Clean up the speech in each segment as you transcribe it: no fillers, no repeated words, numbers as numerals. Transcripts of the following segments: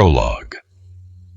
Prologue.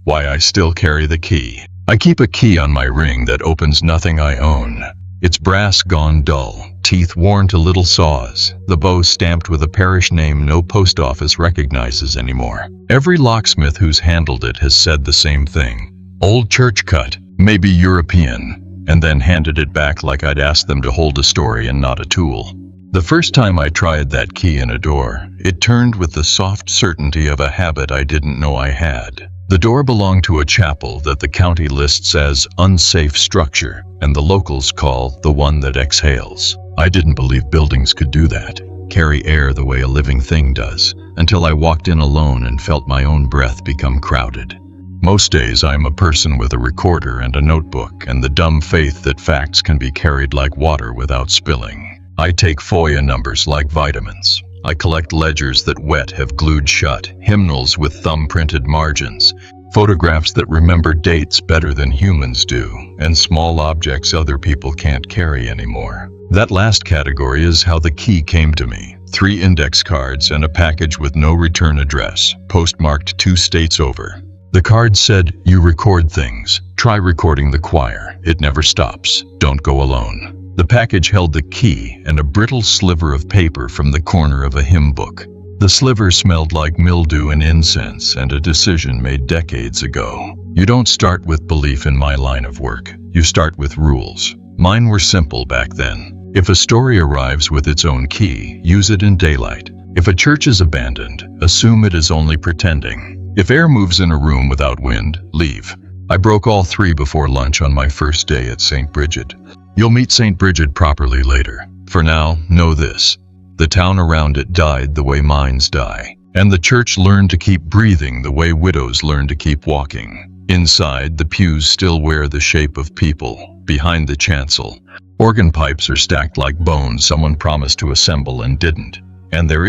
Why I still carry the key. I keep a key on my ring that opens nothing I own. Its brass gone dull, teeth worn to little saws, the bow stamped with a parish name no post office recognizes anymore. Every locksmith who's handled it has said the same thing. Old church cut, maybe European, and then handed it back like I'd asked them to hold a story and not a tool. The first time I tried that key in a door, it turned with the soft certainty of a habit I didn't know I had. The door belonged to a chapel that the county lists as unsafe structure, and the locals call the one that exhales. I didn't believe buildings could do that, carry air the way a living thing does, until I walked in alone and felt my own breath become crowded. Most days I'm a person with a recorder and a notebook and the dumb faith that facts can be carried like water without spilling. I take FOIA numbers like vitamins. I collect ledgers that wet have glued shut, hymnals with thumb-printed margins, photographs that remember dates better than humans do, and small objects other people can't carry anymore. That last category is how the key came to me. 3 index cards and a package with no return address, postmarked 2 states over. The card said, "You record things. Try recording the choir. It never stops. Don't go alone." The package held the key and a brittle sliver of paper from the corner of a hymn book. The sliver smelled like mildew and incense and a decision made decades ago. You don't start with belief in my line of work. You start with rules. Mine were simple back then. If a story arrives with its own key, use it in daylight. If a church is abandoned, assume it is only pretending. If air moves in a room without wind, leave. I broke all 3 before lunch on my first day at St. Bridget. You'll meet St. Bridget properly later. For now, know this. The town around it died the way minds die, and the church learned to keep breathing the way widows learn to keep walking. Inside, the pews still wear the shape of people. Behind the chancel, organ pipes are stacked like bones someone promised to assemble and didn't. And there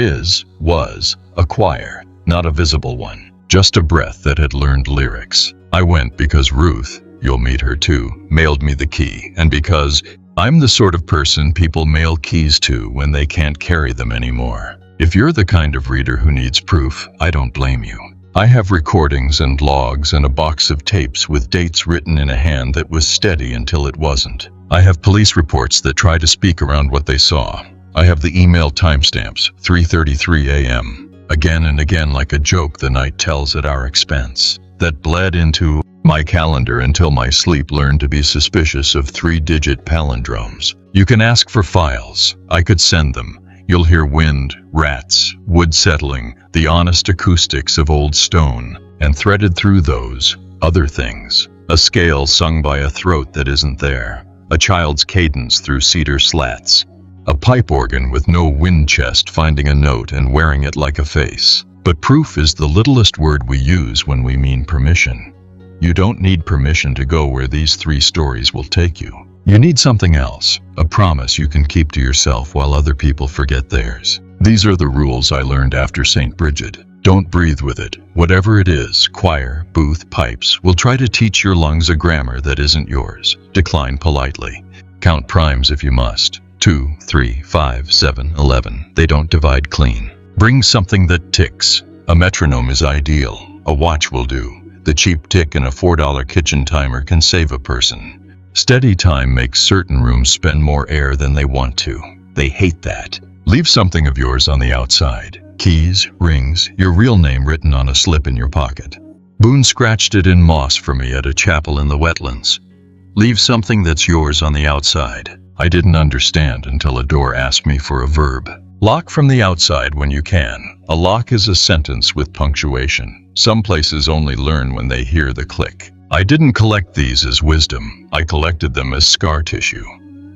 was, a choir, not a visible one, just a breath that had learned lyrics. I went because Ruth, you'll meet her too, mailed me the key, and because I'm the sort of person people mail keys to when they can't carry them anymore. If you're the kind of reader who needs proof, I don't blame you. I have recordings and logs and a box of tapes with dates written in a hand that was steady until it wasn't. I have police reports that try to speak around what they saw. I have the email timestamps, 3:33 a.m., again and again like a joke the night tells at our expense, that bled into my calendar until my sleep learned to be suspicious of 3-digit palindromes. You can ask for files. I could send them. You'll hear wind, rats, wood settling, the honest acoustics of old stone, and threaded through those, other things. A scale sung by a throat that isn't there. A child's cadence through cedar slats. A pipe organ with no wind chest finding a note and wearing it like a face. But proof is the littlest word we use when we mean permission. You don't need permission to go where these 3 stories will take you. You need something else, a promise you can keep to yourself while other people forget theirs. These are the rules I learned after St. Bridget. Don't breathe with it. Whatever it is, choir, booth, pipes, will try to teach your lungs a grammar that isn't yours. Decline politely. Count primes if you must. 2, 3, 5, 7, 11. They don't divide clean. Bring something that ticks. A metronome is ideal. A watch will do. The cheap tick in a $4 kitchen timer can save a person. Steady time makes certain rooms spend more air than they want to. They hate that. Leave something of yours on the outside. Keys, rings, your real name written on a slip in your pocket. Boone scratched it in moss for me at a chapel in the wetlands. Leave something that's yours on the outside. I didn't understand until a door asked me for a verb. Lock from the outside when you can. A lock is a sentence with punctuation. Some places only learn when they hear the click. I didn't collect these as wisdom. I collected them as scar tissue.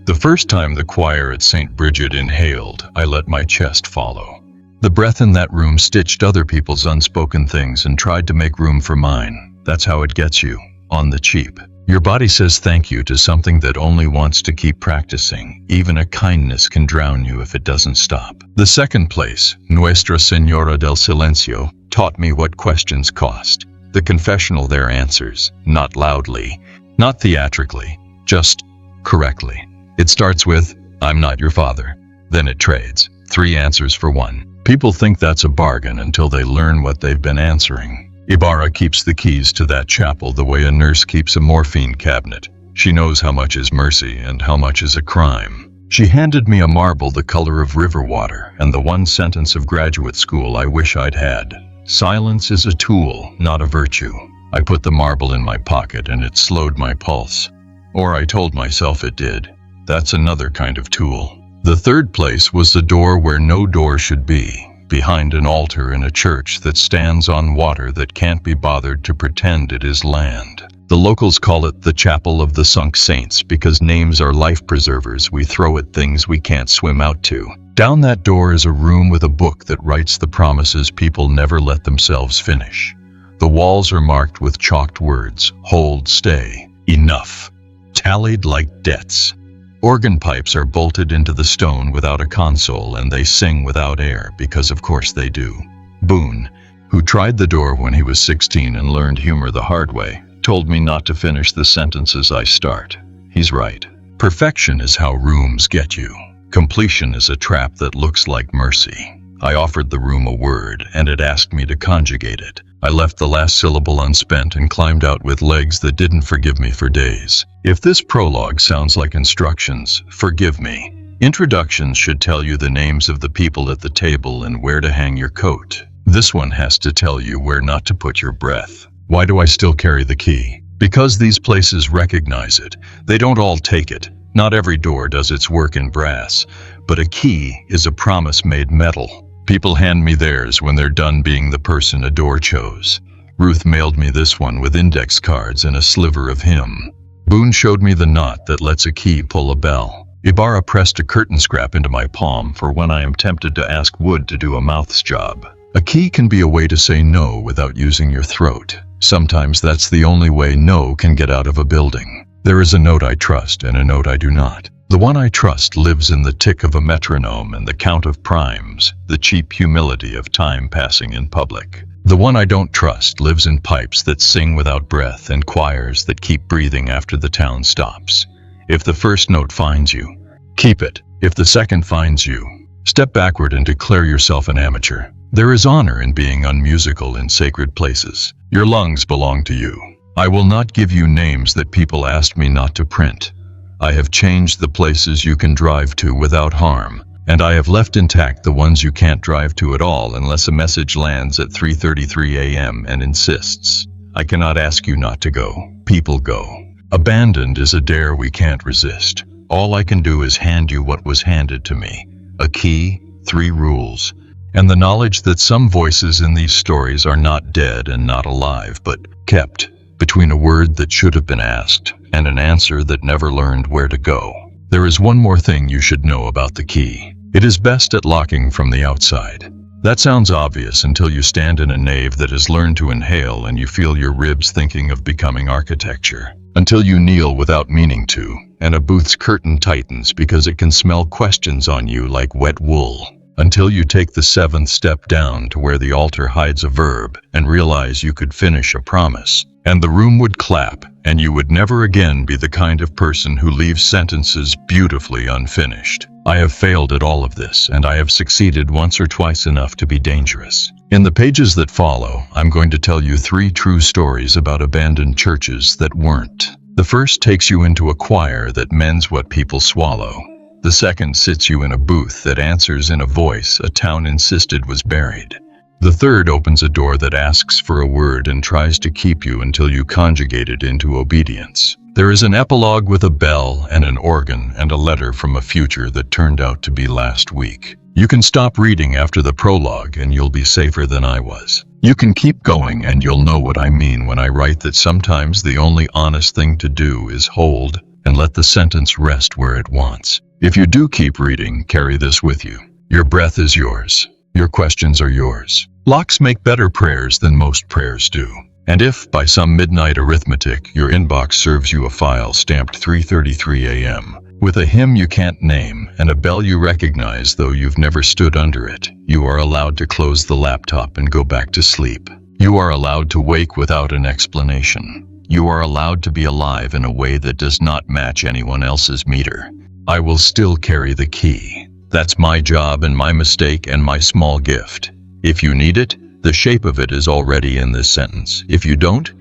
The first time the choir at St. Bridget inhaled, I let my chest follow. The breath in that room stitched other people's unspoken things and tried to make room for mine. That's how it gets you, on the cheap. Your body says thank you to something that only wants to keep practicing. Even a kindness can drown you if it doesn't stop. The second place, Nuestra Señora del Silencio, taught me what questions cost. The confessional there answers, not loudly, not theatrically, just correctly. It starts with, "I'm not your father." Then it trades, 3 answers for 1. People think that's a bargain until they learn what they've been answering. Ibarra keeps the keys to that chapel the way a nurse keeps a morphine cabinet. She knows how much is mercy and how much is a crime. She handed me a marble the color of river water and the one sentence of graduate school I wish I'd had. Silence is a tool, not a virtue. I put the marble in my pocket and it slowed my pulse. Or I told myself it did. That's another kind of tool. The third place was the door where no door should be, behind an altar in a church that stands on water that can't be bothered to pretend it is land. The locals call it the Chapel of the Sunk Saints because names are life preservers we throw at things we can't swim out to. Down that door is a room with a book that writes the promises people never let themselves finish. The walls are marked with chalked words: hold, stay, enough, tallied like debts. Organ pipes are bolted into the stone without a console, and they sing without air because of course they do. Boone, who tried the door when he was 16 and learned humor the hard way, told me not to finish the sentences I start. He's right. Perfection is how rooms get you. Completion is a trap that looks like mercy. I offered the room a word, and it asked me to conjugate it. I left the last syllable unspent and climbed out with legs that didn't forgive me for days. If this prologue sounds like instructions, forgive me. Introductions should tell you the names of the people at the table and where to hang your coat. This one has to tell you where not to put your breath. Why do I still carry the key? Because these places recognize it. They don't all take it. Not every door does its work in brass, but a key is a promise made metal. People hand me theirs when they're done being the person a door chose. Ruth mailed me this one with index cards and a sliver of him. Boone showed me the knot that lets a key pull a bell. Ibarra pressed a curtain scrap into my palm for when I am tempted to ask wood to do a mouth's job. A key can be a way to say no without using your throat. Sometimes that's the only way no can get out of a building. There is a note I trust and a note I do not. The one I trust lives in the tick of a metronome and the count of primes, the cheap humility of time passing in public. The one I don't trust lives in pipes that sing without breath and choirs that keep breathing after the town stops. If the first note finds you, keep it. If the second finds you, step backward and declare yourself an amateur. There is honor in being unmusical in sacred places. Your lungs belong to you. I will not give you names that people asked me not to print. I have changed the places you can drive to without harm, and I have left intact the ones you can't drive to at all unless a message lands at 3:33 a.m. and insists. I cannot ask you not to go. People go. Abandoned is a dare we can't resist. All I can do is hand you what was handed to me. A key, 3 rules, and the knowledge that some voices in these stories are not dead and not alive, but kept between a word that should have been asked and an answer that never learned where to go. There is one more thing you should know about the key. It is best at locking from the outside. That sounds obvious until you stand in a nave that has learned to inhale and you feel your ribs thinking of becoming architecture. Until you kneel without meaning to, and a booth's curtain tightens because it can smell questions on you like wet wool. Until you take the 7th step down to where the altar hides a verb and realize you could finish a promise. And the room would clap, and you would never again be the kind of person who leaves sentences beautifully unfinished. I have failed at all of this, and I have succeeded once or twice enough to be dangerous. In the pages that follow, I'm going to tell you 3 true stories about abandoned churches that weren't. The first takes you into a choir that mends what people swallow. The second sits you in a booth that answers in a voice a town insisted was buried. The third opens a door that asks for a word and tries to keep you until you conjugate it into obedience. There is an epilogue with a bell and an organ and a letter from a future that turned out to be last week. You can stop reading after the prologue and you'll be safer than I was. You can keep going and you'll know what I mean when I write that sometimes the only honest thing to do is hold and let the sentence rest where it wants. If you do keep reading, carry this with you. Your breath is yours. Your questions are yours. Locks make better prayers than most prayers do. And if, by some midnight arithmetic, your inbox serves you a file stamped 3:33 a.m., with a hymn you can't name and a bell you recognize though you've never stood under it, you are allowed to close the laptop and go back to sleep. You are allowed to wake without an explanation. You are allowed to be alive in a way that does not match anyone else's meter. I will still carry the key. That's my job and my mistake and my small gift. If you need it, The shape of it is already in this sentence. If you don't,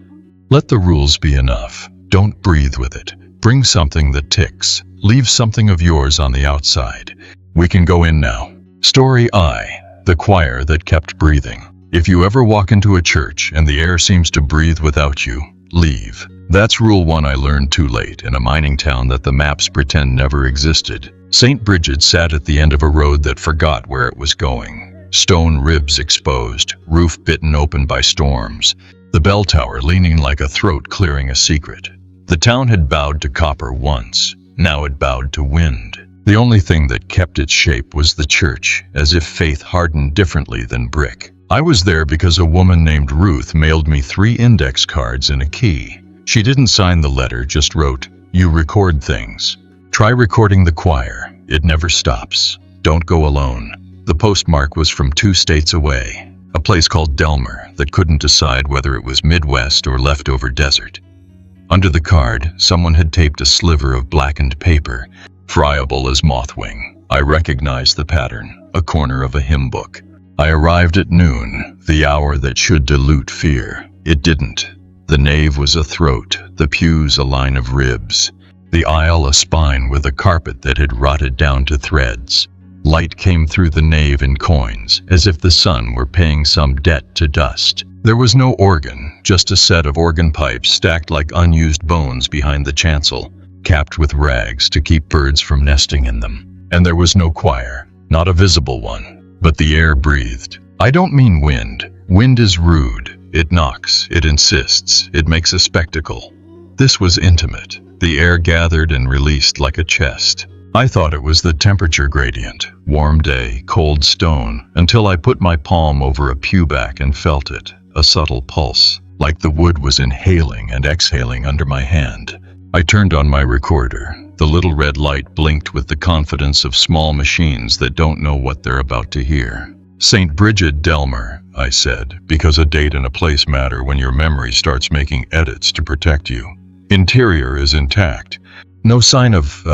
let the rules be enough. Don't breathe with it. Bring something that ticks. Leave something of yours on the outside. We can go in now. Story I, the choir that kept breathing. If you ever walk into a church and the air seems to breathe without you, leave. That's rule one I learned too late in a mining town that the maps pretend never existed. St. Bridget sat at the end of a road that forgot where it was going. Stone ribs exposed, roof bitten open by storms. The bell tower leaning like a throat clearing a secret. The town had bowed to copper once. Now it bowed to wind. The only thing that kept its shape was the church, as if faith hardened differently than brick. I was there because a woman named Ruth mailed me 3 index cards and a key. She didn't sign the letter, just wrote, "You record things. Try recording the choir. It never stops. Don't go alone." The postmark was from 2 states away, a place called Delmer that couldn't decide whether it was Midwest or leftover desert. Under the card, someone had taped a sliver of blackened paper, friable as mothwing. I recognized the pattern, a corner of a hymn book. I arrived at noon, the hour that should dilute fear. It didn't. The nave was a throat, the pews a line of ribs, the aisle a spine with a carpet that had rotted down to threads. Light came through the nave in coins, as if the sun were paying some debt to dust. There was no organ, just a set of organ pipes stacked like unused bones behind the chancel, capped with rags to keep birds from nesting in them. And there was no choir, not a visible one, but the air breathed. I don't mean wind. Wind is rude. It knocks, it insists, it makes a spectacle. This was intimate. The air gathered and released like a chest. I thought it was the temperature gradient, warm day, cold stone, until I put my palm over a pew back and felt it, a subtle pulse, like the wood was inhaling and exhaling under my hand. I turned on my recorder. The little red light blinked with the confidence of small machines that don't know what they're about to hear. "St. Bridget Delmer," I said, because a date and a place matter when your memory starts making edits to protect you. "Interior is intact. No sign of,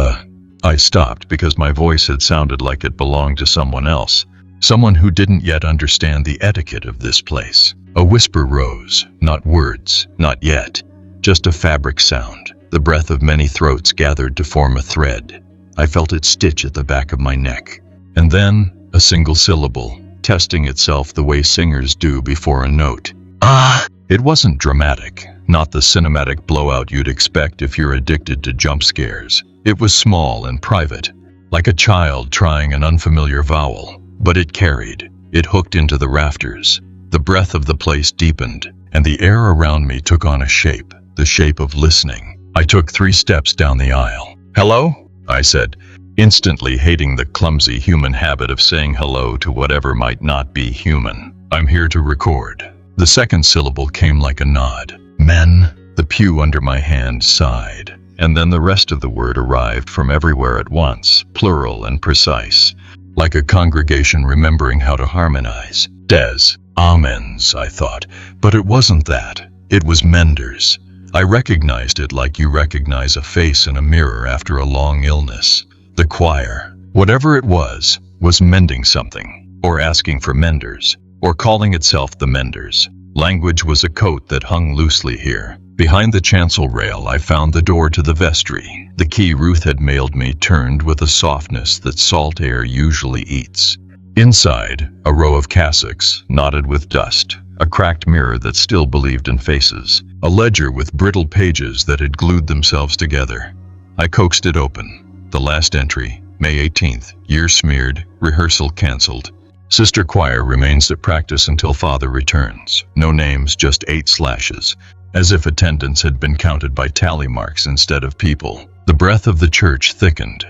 I stopped because my voice had sounded like it belonged to someone else, someone who didn't yet understand the etiquette of this place. A whisper rose, not words, not yet, just a fabric sound. The breath of many throats gathered to form a thread. I felt it stitch at the back of my neck. And then, a single syllable, testing itself the way singers do before a note. "Ah!" It wasn't dramatic, not the cinematic blowout you'd expect if you're addicted to jump scares. It was small and private, like a child trying an unfamiliar vowel. But it carried. It hooked into the rafters. The breath of the place deepened, and the air around me took on a shape, the shape of listening. I took 3 steps down the aisle. "Hello?" I said, instantly hating the clumsy human habit of saying hello to whatever might not be human. "I'm here to record." The second syllable came like a nod. "Men?" The pew under my hand sighed, and then the rest of the word arrived from everywhere at once, plural and precise, like a congregation remembering how to harmonize. Des. Amens, I thought, but it wasn't that. It was Menders. I recognized it like you recognize a face in a mirror after a long illness. The choir, whatever it was mending something, or asking for menders, or calling itself the Menders. Language was a coat that hung loosely here. Behind the chancel rail, I found the door to the vestry. The key Ruth had mailed me turned with a softness that salt air usually eats. Inside, a row of cassocks, knotted with dust, a cracked mirror that still believed in faces, a ledger with brittle pages that had glued themselves together. I coaxed it open. The last entry, May 18th, year smeared, rehearsal cancelled. Sister choir remains at practice until Father returns. No names, just 8 slashes, as if attendance had been counted by tally marks instead of people. The breath of the church thickened.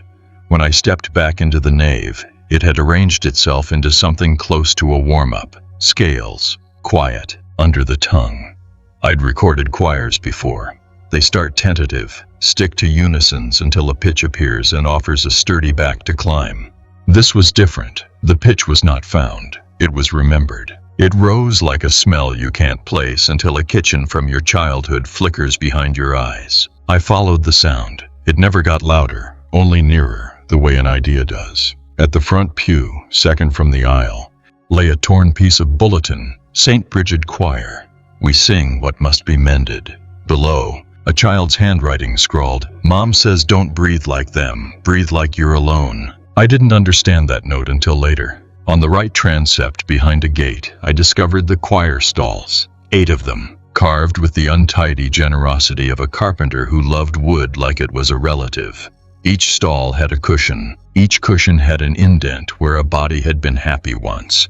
When I stepped back into the nave, it had arranged itself into something close to a warm-up. Scales, quiet, under the tongue. I'd recorded choirs before. They start tentative, stick to unisons until a pitch appears and offers a sturdy back to climb. This was different. The pitch was not found. It was remembered. It rose like a smell you can't place until a kitchen from your childhood flickers behind your eyes. I followed the sound. It never got louder, only nearer, the way an idea does. At the front pew, second from the aisle, lay a torn piece of bulletin, St. Bridget Choir. We sing what must be mended. Below, a child's handwriting scrawled, Mom says don't breathe like them, breathe like you're alone. I didn't understand that note until later. On the right transept behind a gate, I discovered the choir stalls. 8 of them, carved with the untidy generosity of a carpenter who loved wood like it was a relative. Each stall had a cushion. Each cushion had an indent where a body had been happy once.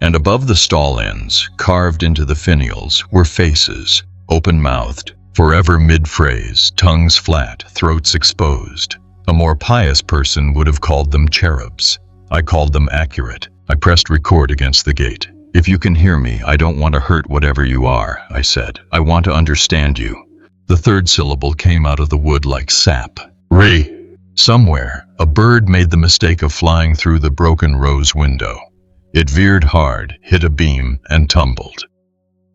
And above the stall ends, carved into the finials, were faces, open-mouthed, forever mid-phrase, tongues flat, throats exposed. A more pious person would have called them cherubs. I called them accurate. I pressed record against the gate. If you can hear me, I don't want to hurt whatever you are, I said. I want to understand you. The 3rd syllable came out of the wood like sap. Re. Somewhere, a bird made the mistake of flying through the broken rose window. It veered hard, hit a beam, and tumbled.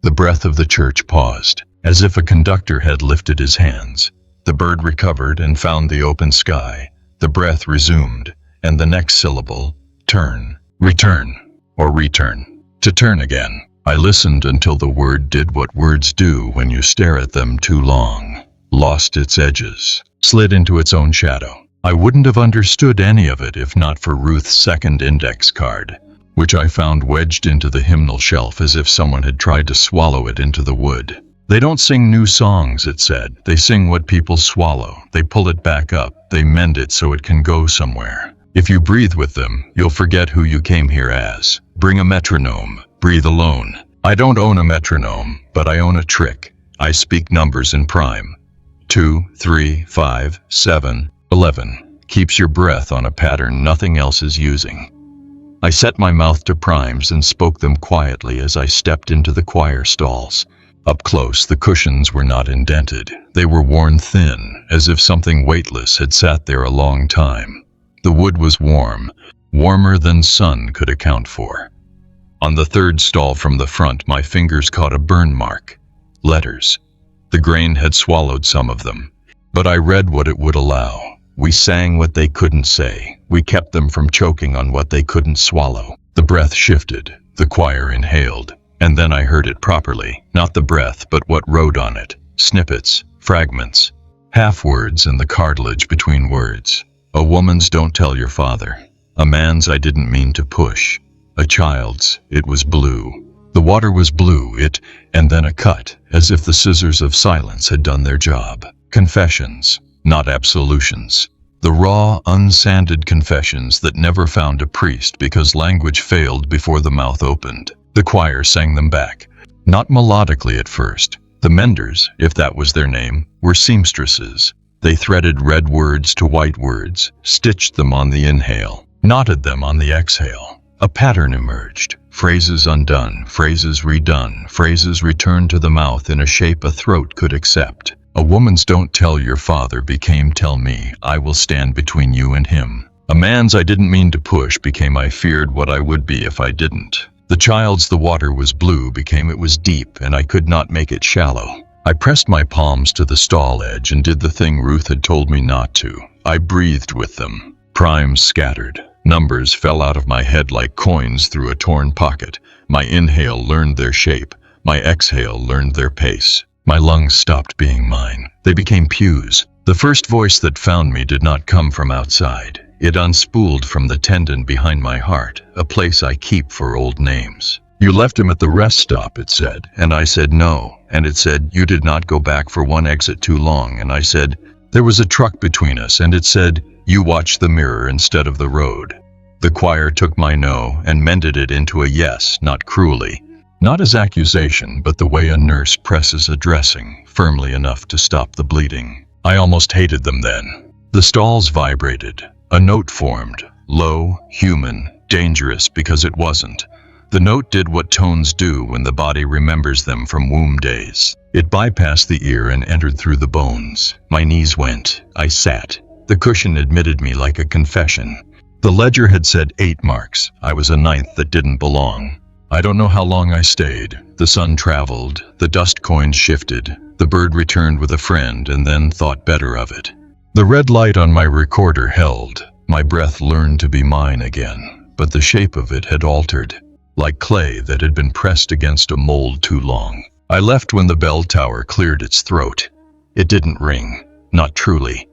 The breath of the church paused, as if a conductor had lifted his hands. The bird recovered and found the open sky. The breath resumed, and the next syllable, turn, return, or return, to turn again. I listened until the word did what words do when you stare at them too long, lost its edges, slid into its own shadow. I wouldn't have understood any of it if not for Ruth's 2nd index card, which I found wedged into the hymnal shelf as if someone had tried to swallow it into the wood. They don't sing new songs, it said. They sing what people swallow. They pull it back up. They mend it so it can go somewhere. If you breathe with them, you'll forget who you came here as. Bring a metronome. Breathe alone. I don't own a metronome, but I own a trick. I speak numbers in prime. 2, 3, 5, 7, 11. Keeps your breath on a pattern nothing else is using. I set my mouth to primes and spoke them quietly as I stepped into the choir stalls. Up close, the cushions were not indented. They were worn thin, as if something weightless had sat there a long time. The wood was warm, warmer than sun could account for. On the 3rd stall from the front, my fingers caught a burn mark. Letters. The grain had swallowed some of them, but I read what it would allow. We sang what they couldn't say. We kept them from choking on what they couldn't swallow. The breath shifted. The choir inhaled. And then I heard it properly. Not the breath, but what wrote on it. Snippets, fragments, half-words and the cartilage between words. A woman's don't tell your father. A man's I didn't mean to push. A child's, it was blue. The water was blue, and then a cut, as if the scissors of silence had done their job. Confessions. Not absolutions. The raw, unsanded confessions that never found a priest because language failed before the mouth opened. The choir sang them back. Not melodically at first. The menders, if that was their name, were seamstresses. They threaded red words to white words, stitched them on the inhale, knotted them on the exhale. A pattern emerged. Phrases undone, phrases redone, phrases returned to the mouth in a shape a throat could accept. A woman's don't tell your father became tell me, I will stand between you and him. A man's I didn't mean to push became I feared what I would be if I didn't. The child's the water was blue became it was deep and I could not make it shallow. I pressed my palms to the stall edge and did the thing Ruth had told me not to. I breathed with them. Primes scattered. Numbers fell out of my head like coins through a torn pocket. My inhale learned their shape. My exhale learned their pace. My lungs stopped being mine. They became pews. The first voice that found me did not come from outside. It unspooled from the tendon behind my heart, a place I keep for old names. You left him at the rest stop, it said, and I said no. And it said, you did not go back for one exit too long, and I said, there was a truck between us, and it said, you watched the mirror instead of the road. The choir took my no and mended it into a yes, not cruelly. Not as accusation, but the way a nurse presses a dressing, firmly enough to stop the bleeding. I almost hated them then. The stalls vibrated. A note formed, low, human, dangerous because it wasn't. The note did what tones do when the body remembers them from womb days. It bypassed the ear and entered through the bones. My knees went. I sat. The cushion admitted me like a confession. The ledger had said 8 marks. I was a 9th that didn't belong. I don't know how long I stayed. The sun traveled. The dust coins shifted. The bird returned with a friend and then thought better of it. The red light on my recorder held. My breath learned to be mine again, but the shape of it had altered. like clay that had been pressed against a mold too long. I left when the bell tower cleared its throat. It didn't ring, not truly.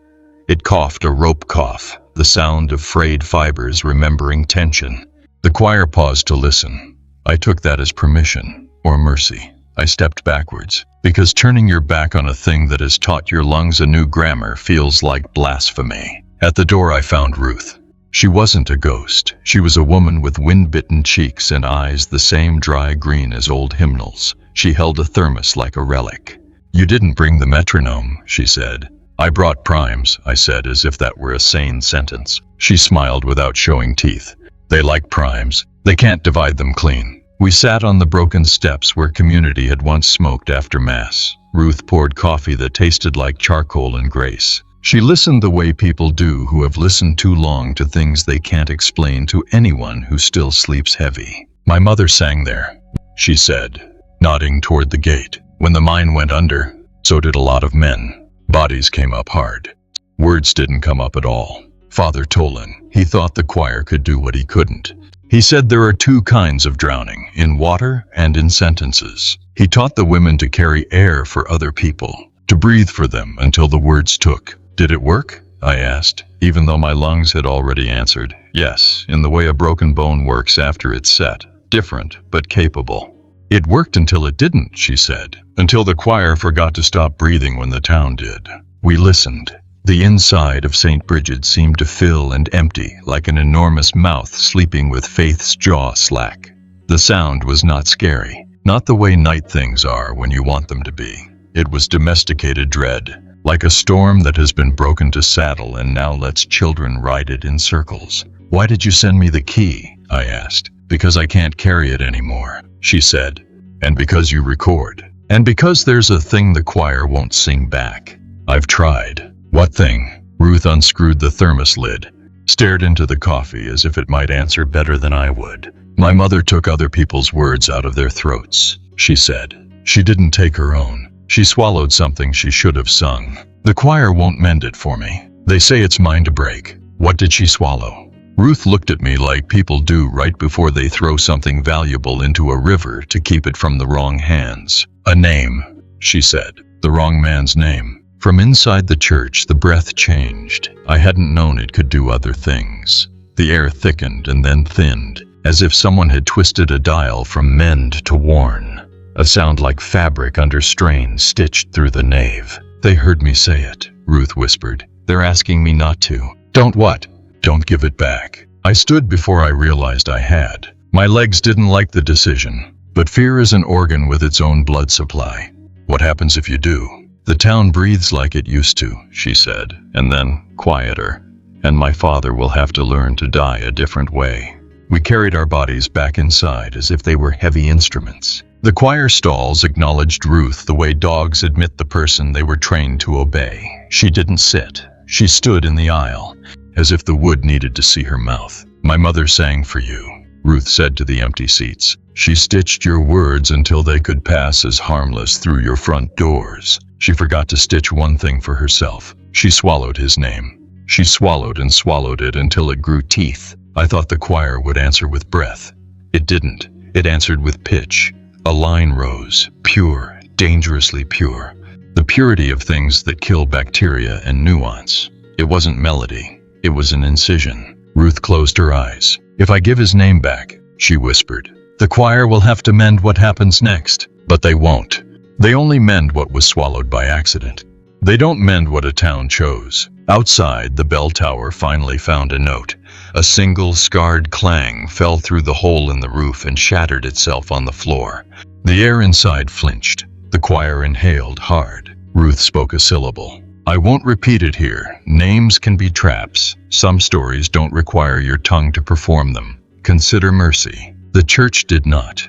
It coughed a rope cough, the sound of frayed fibers remembering tension. The choir paused to listen. I took that as permission, or mercy. I stepped backwards, because turning your back on a thing that has taught your lungs a new grammar feels like blasphemy. At the door I found Ruth. She wasn't a ghost. She was a woman with wind-bitten cheeks and eyes the same dry green as old hymnals. She held a thermos like a relic. "You didn't bring the metronome," she said. "I brought primes," I said, as if that were a sane sentence. She smiled without showing teeth. "They like primes. They can't divide them clean." We sat on the broken steps where community had once smoked after Mass. Ruth poured coffee that tasted like charcoal and grace. She listened the way people do who have listened too long to things they can't explain to anyone who still sleeps heavy. "My mother sang there," she said, nodding toward the gate. "When the mine went under, so did a lot of men. Bodies came up hard. Words didn't come up at all. Father Tolan, he thought the choir could do what he couldn't. He said there are two kinds of drowning, in water and in sentences. He taught the women to carry air for other people, to breathe for them until the words took. Did it work? I asked, even though my lungs had already answered, yes, in the way a broken bone works after it's set. Different, but capable. It worked until it didn't, she said, until the choir forgot to stop breathing when the town did. We listened. The inside of St. Bridget seemed to fill and empty, like an enormous mouth sleeping with Faith's jaw slack. The sound was not scary, not the way night things are when you want them to be. It was domesticated dread, like a storm that has been broken to saddle and now lets children ride it in circles. "Why did you send me the key?" I asked. "Because I can't carry it anymore," she said. "And because you record. And because there's a thing the choir won't sing back. I've tried." "What thing?" Ruth unscrewed the thermos lid, stared into the coffee as if it might answer better than I would. "My mother took other people's words out of their throats," she said. "She didn't take her own. She swallowed something she should have sung. The choir won't mend it for me. They say it's mine to break." "What did she swallow?" Ruth looked at me like people do right before they throw something valuable into a river to keep it from the wrong hands. "A name," she said. "The wrong man's name." From inside the church, the breath changed. I hadn't known it could do other things. The air thickened and then thinned, as if someone had twisted a dial from mend to worn. A sound like fabric under strain stitched through the nave. "They heard me say it," Ruth whispered. "They're asking me not to." "Don't what?" "Don't give it back." I stood before I realized I had. My legs didn't like the decision, but fear is an organ with its own blood supply. "What happens if you do?" "The town breathes like it used to," she said, and then, quieter. "And my father will have to learn to die a different way." We carried our bodies back inside as if they were heavy instruments. The choir stalls acknowledged Ruth the way dogs admit the person they were trained to obey. She didn't sit. She stood in the aisle, as if the wood needed to see her mouth. "My mother sang for you," Ruth said to the empty seats. "She stitched your words until they could pass as harmless through your front doors. She forgot to stitch one thing for herself. She swallowed his name. She swallowed and swallowed it until it grew teeth. I thought the choir would answer with breath. It didn't. It answered with pitch. A line rose, pure, dangerously pure. The purity of things that kill bacteria and nuance. It wasn't melody. It was an incision." Ruth closed her eyes. "If I give his name back," she whispered, "the choir will have to mend what happens next. But they won't. They only mend what was swallowed by accident. They don't mend what a town chose." Outside, the bell tower finally found a note. A single scarred clang fell through the hole in the roof and shattered itself on the floor. The air inside flinched. The choir inhaled hard. Ruth spoke a syllable. "I won't repeat it here. Names can be traps. Some stories don't require your tongue to perform them. Consider mercy." The church did not.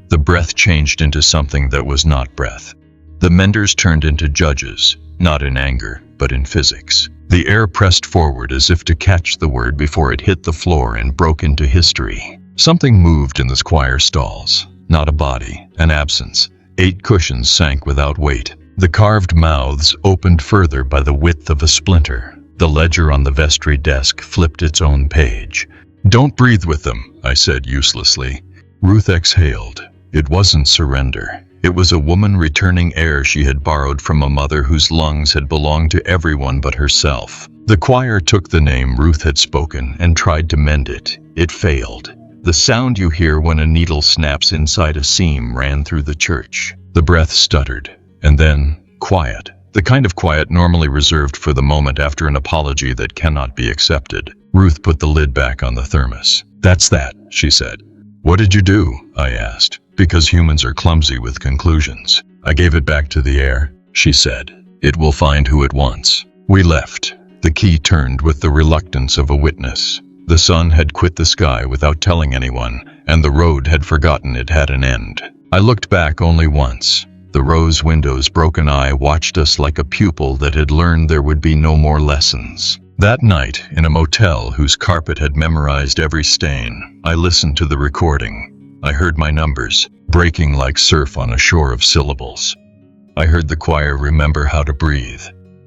The breath changed into something that was not breath. The menders turned into judges, not in anger, but in physics. The air pressed forward as if to catch the word before it hit the floor and broke into history. Something moved in the choir stalls. Not a body, an absence. 8 cushions sank without weight. The carved mouths opened further by the width of a splinter. The ledger on the vestry desk flipped its own page. "Don't breathe with them," I said uselessly. Ruth exhaled. It wasn't surrender. It was a woman returning air she had borrowed from a mother whose lungs had belonged to everyone but herself. The choir took the name Ruth had spoken and tried to mend it. It failed. The sound you hear when a needle snaps inside a seam ran through the church. The breath stuttered. And then, quiet. The kind of quiet normally reserved for the moment after an apology that cannot be accepted. Ruth put the lid back on the thermos. "That's that," she said. "What did you do?" I asked, because humans are clumsy with conclusions. "I gave it back to the air," she said. "It will find who it wants." We left. The key turned with the reluctance of a witness. The sun had quit the sky without telling anyone, and the road had forgotten it had an end. I looked back only once. The rose window's broken eye watched us like a pupil that had learned there would be no more lessons. That night, in a motel whose carpet had memorized every stain, I listened to the recording. I heard my numbers, breaking like surf on a shore of syllables. I heard the choir remember how to breathe.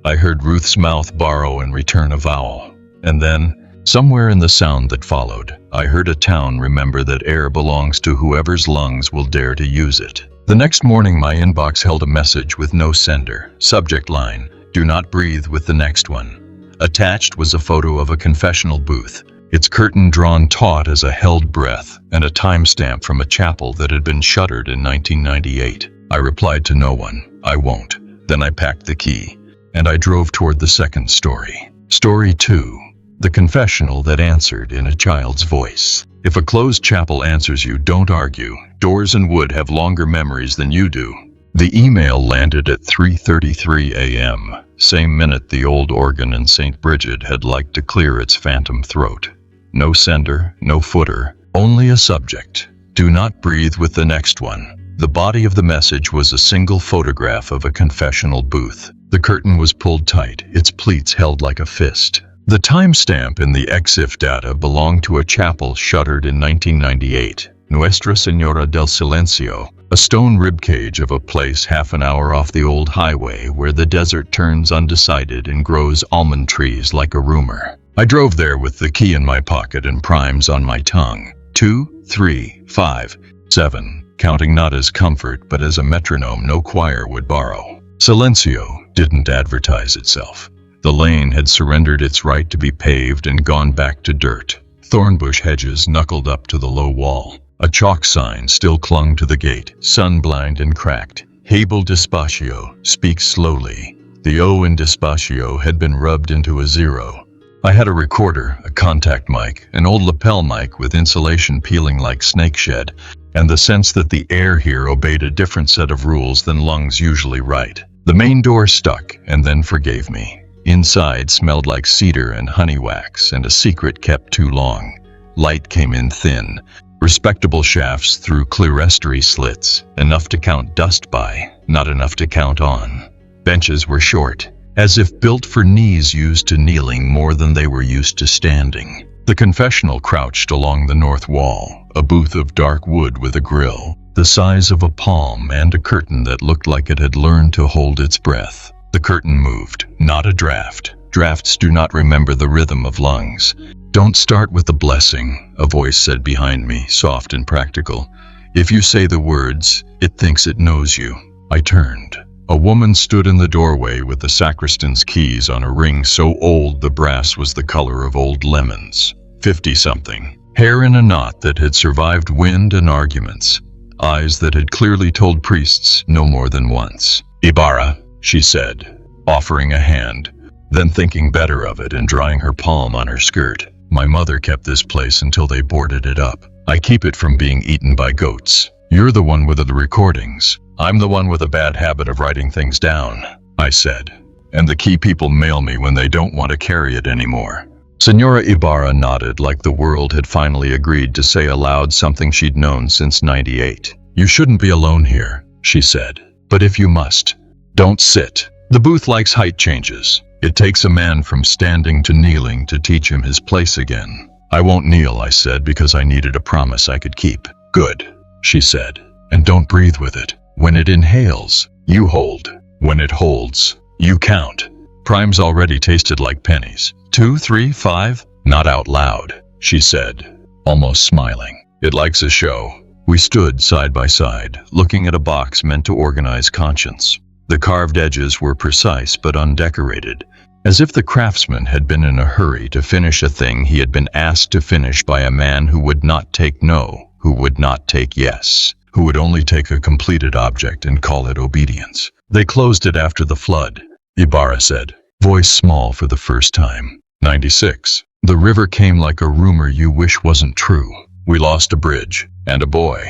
I heard Ruth's mouth borrow and return a vowel. And then, somewhere in the sound that followed, I heard a town remember that air belongs to whoever's lungs will dare to use it. The next morning my inbox held a message with no sender. Subject line, "Do not breathe with the next one." Attached was a photo of a confessional booth, its curtain drawn taut as a held breath, and a timestamp from a chapel that had been shuttered in 1998. I replied to no one. "I won't." Then I packed the key, and I drove toward the second story. Story 2. The confessional that answered in a child's voice. If a closed chapel answers you, don't argue. Doors and wood have longer memories than you do. The email landed at 3:33 a.m., same minute the old organ in St. Bridget had liked to clear its phantom throat. No sender, no footer, only a subject. Do not breathe with the next one. The body of the message was a single photograph of a confessional booth. The curtain was pulled tight, its pleats held like a fist. The timestamp in the EXIF data belonged to a chapel shuttered in 1998, Nuestra Señora del Silencio, a stone ribcage of a place half an hour off the old highway where the desert turns undecided and grows almond trees like a rumor. I drove there with the key in my pocket and primes on my tongue. 2, 3, 5, 7, counting not as comfort but as a metronome no choir would borrow. Silencio didn't advertise itself. The lane had surrendered its right to be paved and gone back to dirt. Thornbush hedges knuckled up to the low wall. A chalk sign still clung to the gate, sun-blind and cracked. Habel despacio, speak slowly. The O in despacio had been rubbed into a 0. I had a recorder, a contact mic, an old lapel mic with insulation peeling like snake shed, and the sense that the air here obeyed a different set of rules than lungs usually write. The main door stuck and then forgave me. Inside smelled like cedar and honey wax, and a secret kept too long. Light came in thin, respectable shafts through clerestory slits, enough to count dust by, not enough to count on. Benches were short, as if built for knees used to kneeling more than they were used to standing. The confessional crouched along the north wall, a booth of dark wood with a grill, the size of a palm, and a curtain that looked like it had learned to hold its breath. The curtain moved, not a draft. Drafts do not remember the rhythm of lungs. "Don't start with the blessing," a voice said behind me, soft and practical. "If you say the words, it thinks it knows you." I turned. A woman stood in the doorway with the sacristan's keys on a ring so old the brass was the color of old lemons. 50-something. Hair in a knot that had survived wind and arguments. Eyes that had clearly told priests no more than once. "Ibarra," she said, offering a hand, then thinking better of it and drying her palm on her skirt. "My mother kept this place until they boarded it up. I keep it from being eaten by goats. You're the one with the recordings. I'm the one with a bad habit of writing things down," I said. "And the key people mail me when they don't want to carry it anymore." Señora Ibarra nodded like the world had finally agreed to say aloud something she'd known since '98. "You shouldn't be alone here," she said. "But if you must, don't sit. The booth likes height changes. It takes a man from standing to kneeling to teach him his place again." "I won't kneel," I said, because I needed a promise I could keep. "Good," she said. "And don't breathe with it. When it inhales, you hold. When it holds, you count." Primes already tasted like pennies. 2, 3, 5. "Not out loud," she said, almost smiling. "It likes a show. We stood side by side, looking at a box meant to organize conscience. The carved edges were precise but undecorated, as if the craftsman had been in a hurry to finish a thing he had been asked to finish by a man who would not take no, who would not take yes, who would only take a completed object and call it obedience. They closed it after the flood, Ibarra said, voice small for the first time. 96. The river came like a rumor you wish wasn't true. We lost a bridge, and a boy.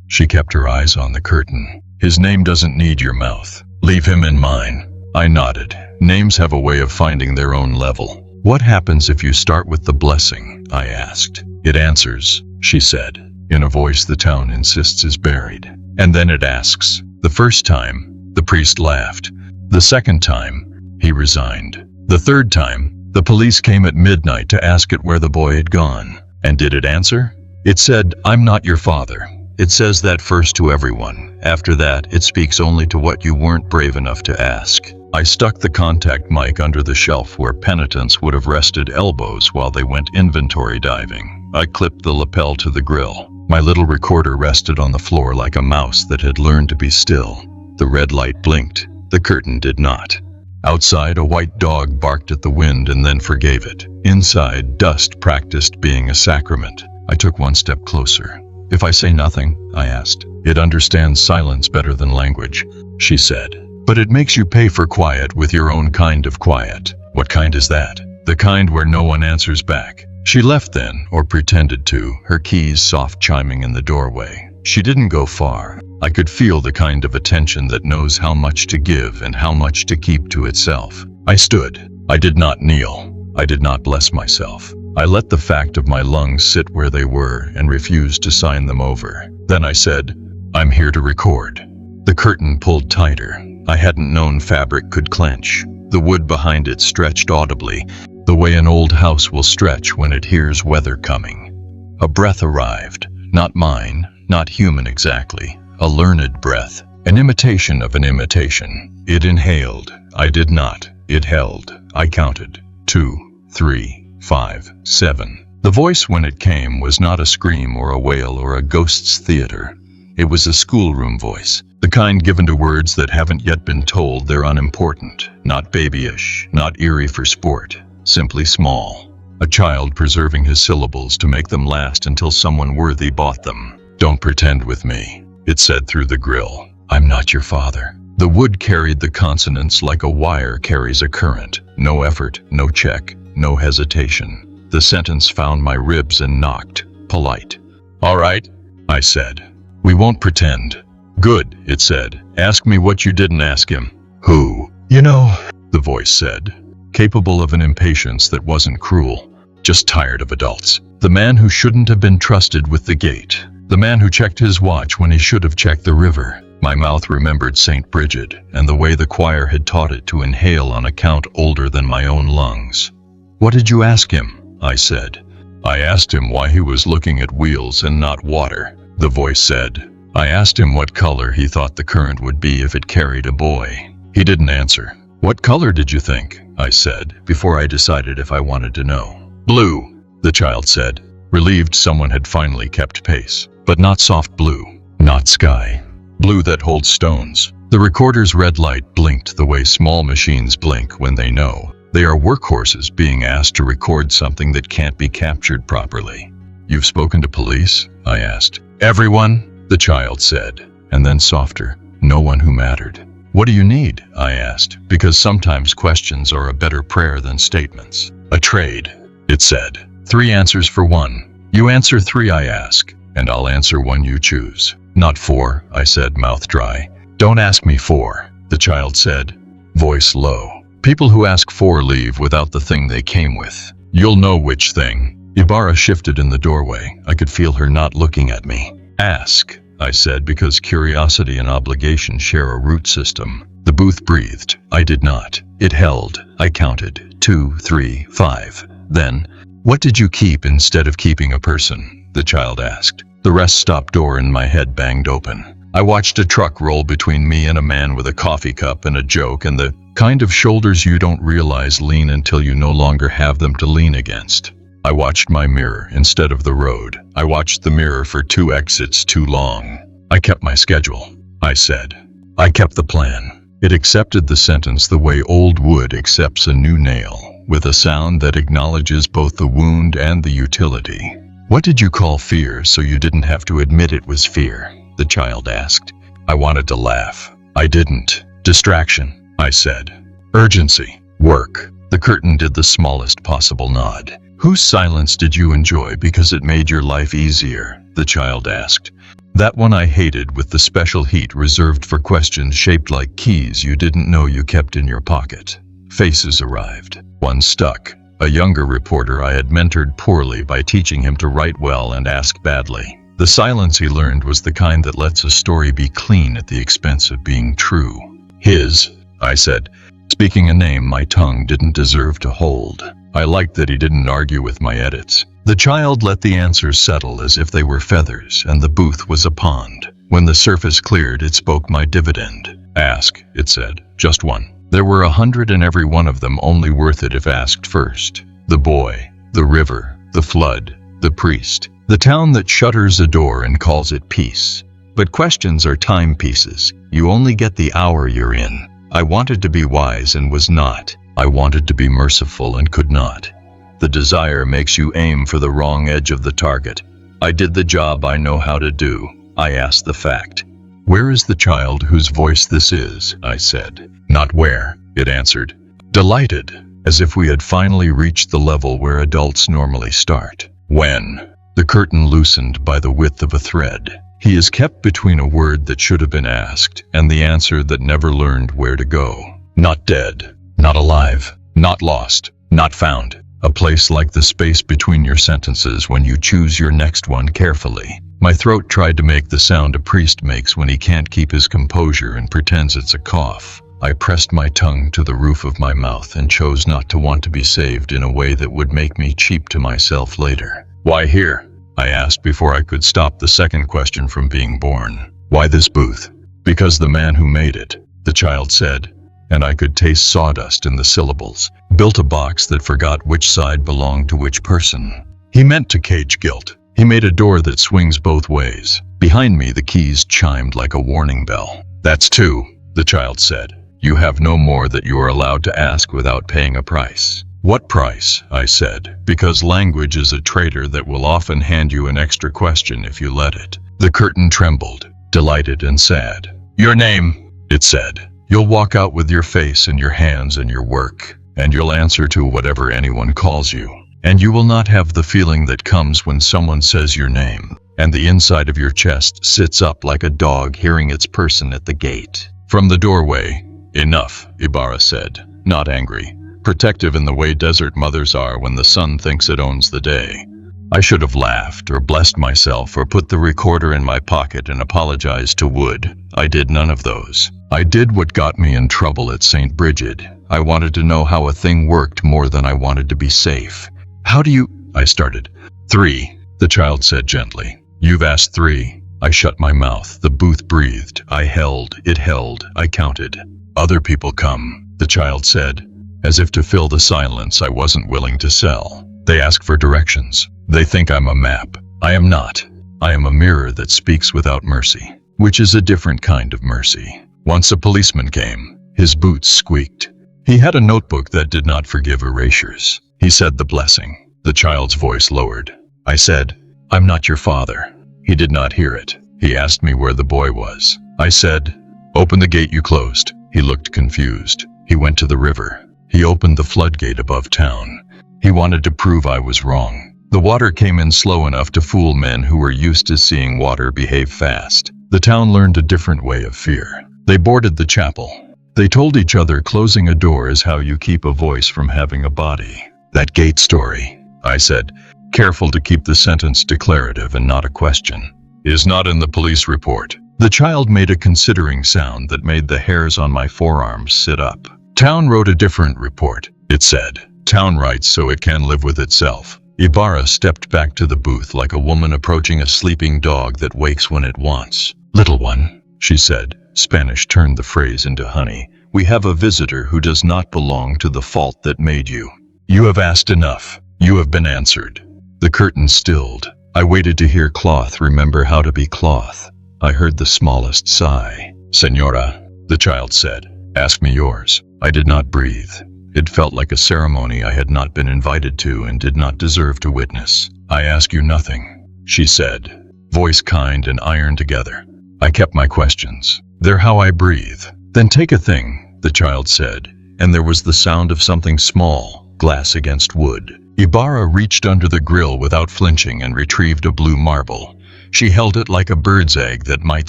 She kept her eyes on the curtain. His name doesn't need your mouth. Leave him in mine. I nodded. Names have a way of finding their own level. What happens if you start with the blessing? I asked. It answers, she said, in a voice the town insists is buried. And then it asks. The first time, the priest laughed. The second time, he resigned. The third time, the police came at midnight to ask it where the boy had gone. And did it answer? It said, I'm not your father. It says that first to everyone. After that, it speaks only to what you weren't brave enough to ask. I stuck the contact mic under the shelf where penitents would have rested elbows while they went inventory diving. I clipped the lapel to the grill. My little recorder rested on the floor like a mouse that had learned to be still. The red light blinked. The curtain did not. Outside, a white dog barked at the wind and then forgave it. Inside, dust practiced being a sacrament. I took one step closer. If I say nothing, I asked. It understands silence better than language, she said. But it makes you pay for quiet with your own kind of quiet. What kind is that? The kind where no one answers back. She left then, or pretended to, her keys soft chiming in the doorway. She didn't go far. I could feel the kind of attention that knows how much to give and how much to keep to itself. I stood. I did not kneel. I did not bless myself. I let the fact of my lungs sit where they were and refused to sign them over. Then I said, I'm here to record. The curtain pulled tighter. I hadn't known fabric could clench. The wood behind it stretched audibly, the way an old house will stretch when it hears weather coming. A breath arrived, not mine, not human exactly, a learned breath, an imitation of an imitation. It inhaled. I did not. It held. I counted. 2, 3, 5, 7. The voice when it came was not a scream or a wail or a ghost's theater. It was a schoolroom voice, the kind given to words that haven't yet been told they're unimportant, not babyish, not eerie for sport, simply small. A child preserving his syllables to make them last until someone worthy bought them. Don't pretend with me, it said through the grill. I'm not your father. The wood carried the consonants like a wire carries a current. No effort, no check, no hesitation. The sentence found my ribs and knocked. Polite. All right, I said. We won't pretend. Good, it said. Ask me what you didn't ask him. Who? You know, the voice said, capable of an impatience that wasn't cruel, just tired of adults. The man who shouldn't have been trusted with the gate. The man who checked his watch when he should have checked the river. My mouth remembered St. Bridget and the way the choir had taught it to inhale on a count older than my own lungs. What did you ask him? I said. I asked him why he was looking at wheels and not water, the voice said. I asked him what color he thought the current would be if it carried a boy. He didn't answer. What color did you think? I said, before I decided if I wanted to know. Blue, the child said, relieved someone had finally kept pace. But not soft blue, not sky. Blue that holds stones. The recorder's red light blinked the way small machines blink when they know they are workhorses being asked to record something that can't be captured properly. You've spoken to police? I asked. Everyone, the child said, and then softer, no one who mattered. What do you need? I asked, because sometimes questions are a better prayer than statements. A trade, it said. 3 answers for 1. You answer 3, I ask, and I'll answer 1 you choose. Not 4, I said, mouth dry. Don't ask me 4, the child said, voice low. People who ask 4 leave without the thing they came with. You'll know which thing. Ibarra shifted in the doorway. I could feel her not looking at me. Ask, I said, because curiosity and obligation share a root system. The booth breathed. I did not. It held. I counted. 2, 3, 5. Then, what did you keep instead of keeping a person? The child asked. The rest stop door in my head banged open. I watched a truck roll between me and a man with a coffee cup and a joke and the kind of shoulders you don't realize lean until you no longer have them to lean against. I watched my mirror instead of the road. I watched the mirror for 2 exits too long. I kept my schedule, I said. I kept the plan. It accepted the sentence the way old wood accepts a new nail, with a sound that acknowledges both the wound and the utility. What did you call fear so you didn't have to admit it was fear? The child asked. I wanted to laugh. I didn't. Distraction, I said. Urgency. Work. The curtain did the smallest possible nod. Whose silence did you enjoy because it made your life easier? The child asked. That one I hated, with the special heat reserved for questions shaped like keys you didn't know you kept in your pocket. Faces arrived. One stuck. A younger reporter I had mentored poorly by teaching him to write well and ask badly. The silence he learned was the kind that lets a story be clean at the expense of being true. His, I said, speaking a name my tongue didn't deserve to hold. I liked that he didn't argue with my edits. The child let the answers settle as if they were feathers, and the booth was a pond. When the surface cleared, it spoke my dividend. Ask, it said, just one. There were 100, and every one of them only worth it if asked first. The boy, the river, the flood, the priest, the town that shutters a door and calls it peace. But questions are timepieces. You only get the hour you're in. I wanted to be wise and was not. I wanted to be merciful and could not. The desire makes you aim for the wrong edge of the target. I did the job I know how to do. I asked the fact. Where is the child whose voice this is? I said. Not where, it answered. Delighted, as if we had finally reached the level where adults normally start. When? The curtain loosened by the width of a thread. He is kept between a word that should have been asked and the answer that never learned where to go. Not dead. Not alive, not lost, not found. A place like the space between your sentences when you choose your next one carefully. My throat tried to make the sound a priest makes when he can't keep his composure and pretends it's a cough. I pressed my tongue to the roof of my mouth and chose not to want to be saved in a way that would make me cheap to myself later. Why here? I asked before I could stop the second question from being born. Why this booth? Because the man who made it, the child said, and I could taste sawdust in the syllables, built a box that forgot which side belonged to which person. He meant to cage guilt. He made a door that swings both ways. Behind me, the keys chimed like a warning bell. That's 2, the child said. You have no more that you are allowed to ask without paying a price. What price? I said, because language is a traitor that will often hand you an extra question if you let it. The curtain trembled, delighted and sad. Your name, it said. You'll walk out with your face and your hands and your work, and you'll answer to whatever anyone calls you. And you will not have the feeling that comes when someone says your name, and the inside of your chest sits up like a dog hearing its person at the gate. From the doorway, enough, Ibarra said, not angry, protective in the way desert mothers are when the sun thinks it owns the day. I should have laughed or blessed myself or put the recorder in my pocket and apologized to Wood. I did none of those. I did what got me in trouble at St. Bridget. I wanted to know how a thing worked more than I wanted to be safe. How do you? I started. 3, the child said gently. You've asked 3. I shut my mouth. The booth breathed. I held. It held. I counted. Other people come, the child said, as if to fill the silence I wasn't willing to sell. They ask for directions. They think I'm a map. I am not. I am a mirror that speaks without mercy, which is a different kind of mercy. Once a policeman came. His boots squeaked. He had a notebook that did not forgive erasures. He said the blessing. The child's voice lowered. I said, I'm not your father. He did not hear it. He asked me where the boy was. I said, open the gate you closed. He looked confused. He went to the river. He opened the floodgate above town. He wanted to prove I was wrong. The water came in slow enough to fool men who were used to seeing water behave fast. The town learned a different way of fear. They boarded the chapel. They told each other closing a door is how you keep a voice from having a body. That gate story, I said, careful to keep the sentence declarative and not a question, is not in the police report. The child made a considering sound that made the hairs on my forearms sit up. Town wrote a different report, it said. Town writes so it can live with itself. Ibarra stepped back to the booth like a woman approaching a sleeping dog that wakes when it wants. Little one, she said. Spanish turned the phrase into honey. We have a visitor who does not belong to the fault that made you. You have asked enough. You have been answered. The curtain stilled. I waited to hear cloth remember how to be cloth. I heard the smallest sigh. Senora, the child said, ask me yours. I did not breathe. It felt like a ceremony I had not been invited to and did not deserve to witness. I ask you nothing, she said, voice kind and iron together. I kept my questions. They're how I breathe. Then take a thing, the child said, and there was the sound of something small, glass against wood. Ibarra reached under the grill without flinching and retrieved a blue marble. She held it like a bird's egg that might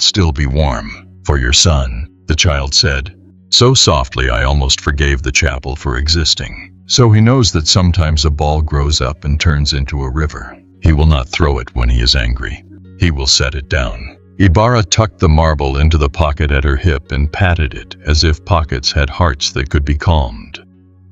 still be warm. For your son, the child said. So softly I almost forgave the chapel for existing. So he knows that sometimes a ball grows up and turns into a river. He will not throw it when he is angry. He will set it down. Ibarra tucked the marble into the pocket at her hip and patted it as if pockets had hearts that could be calmed.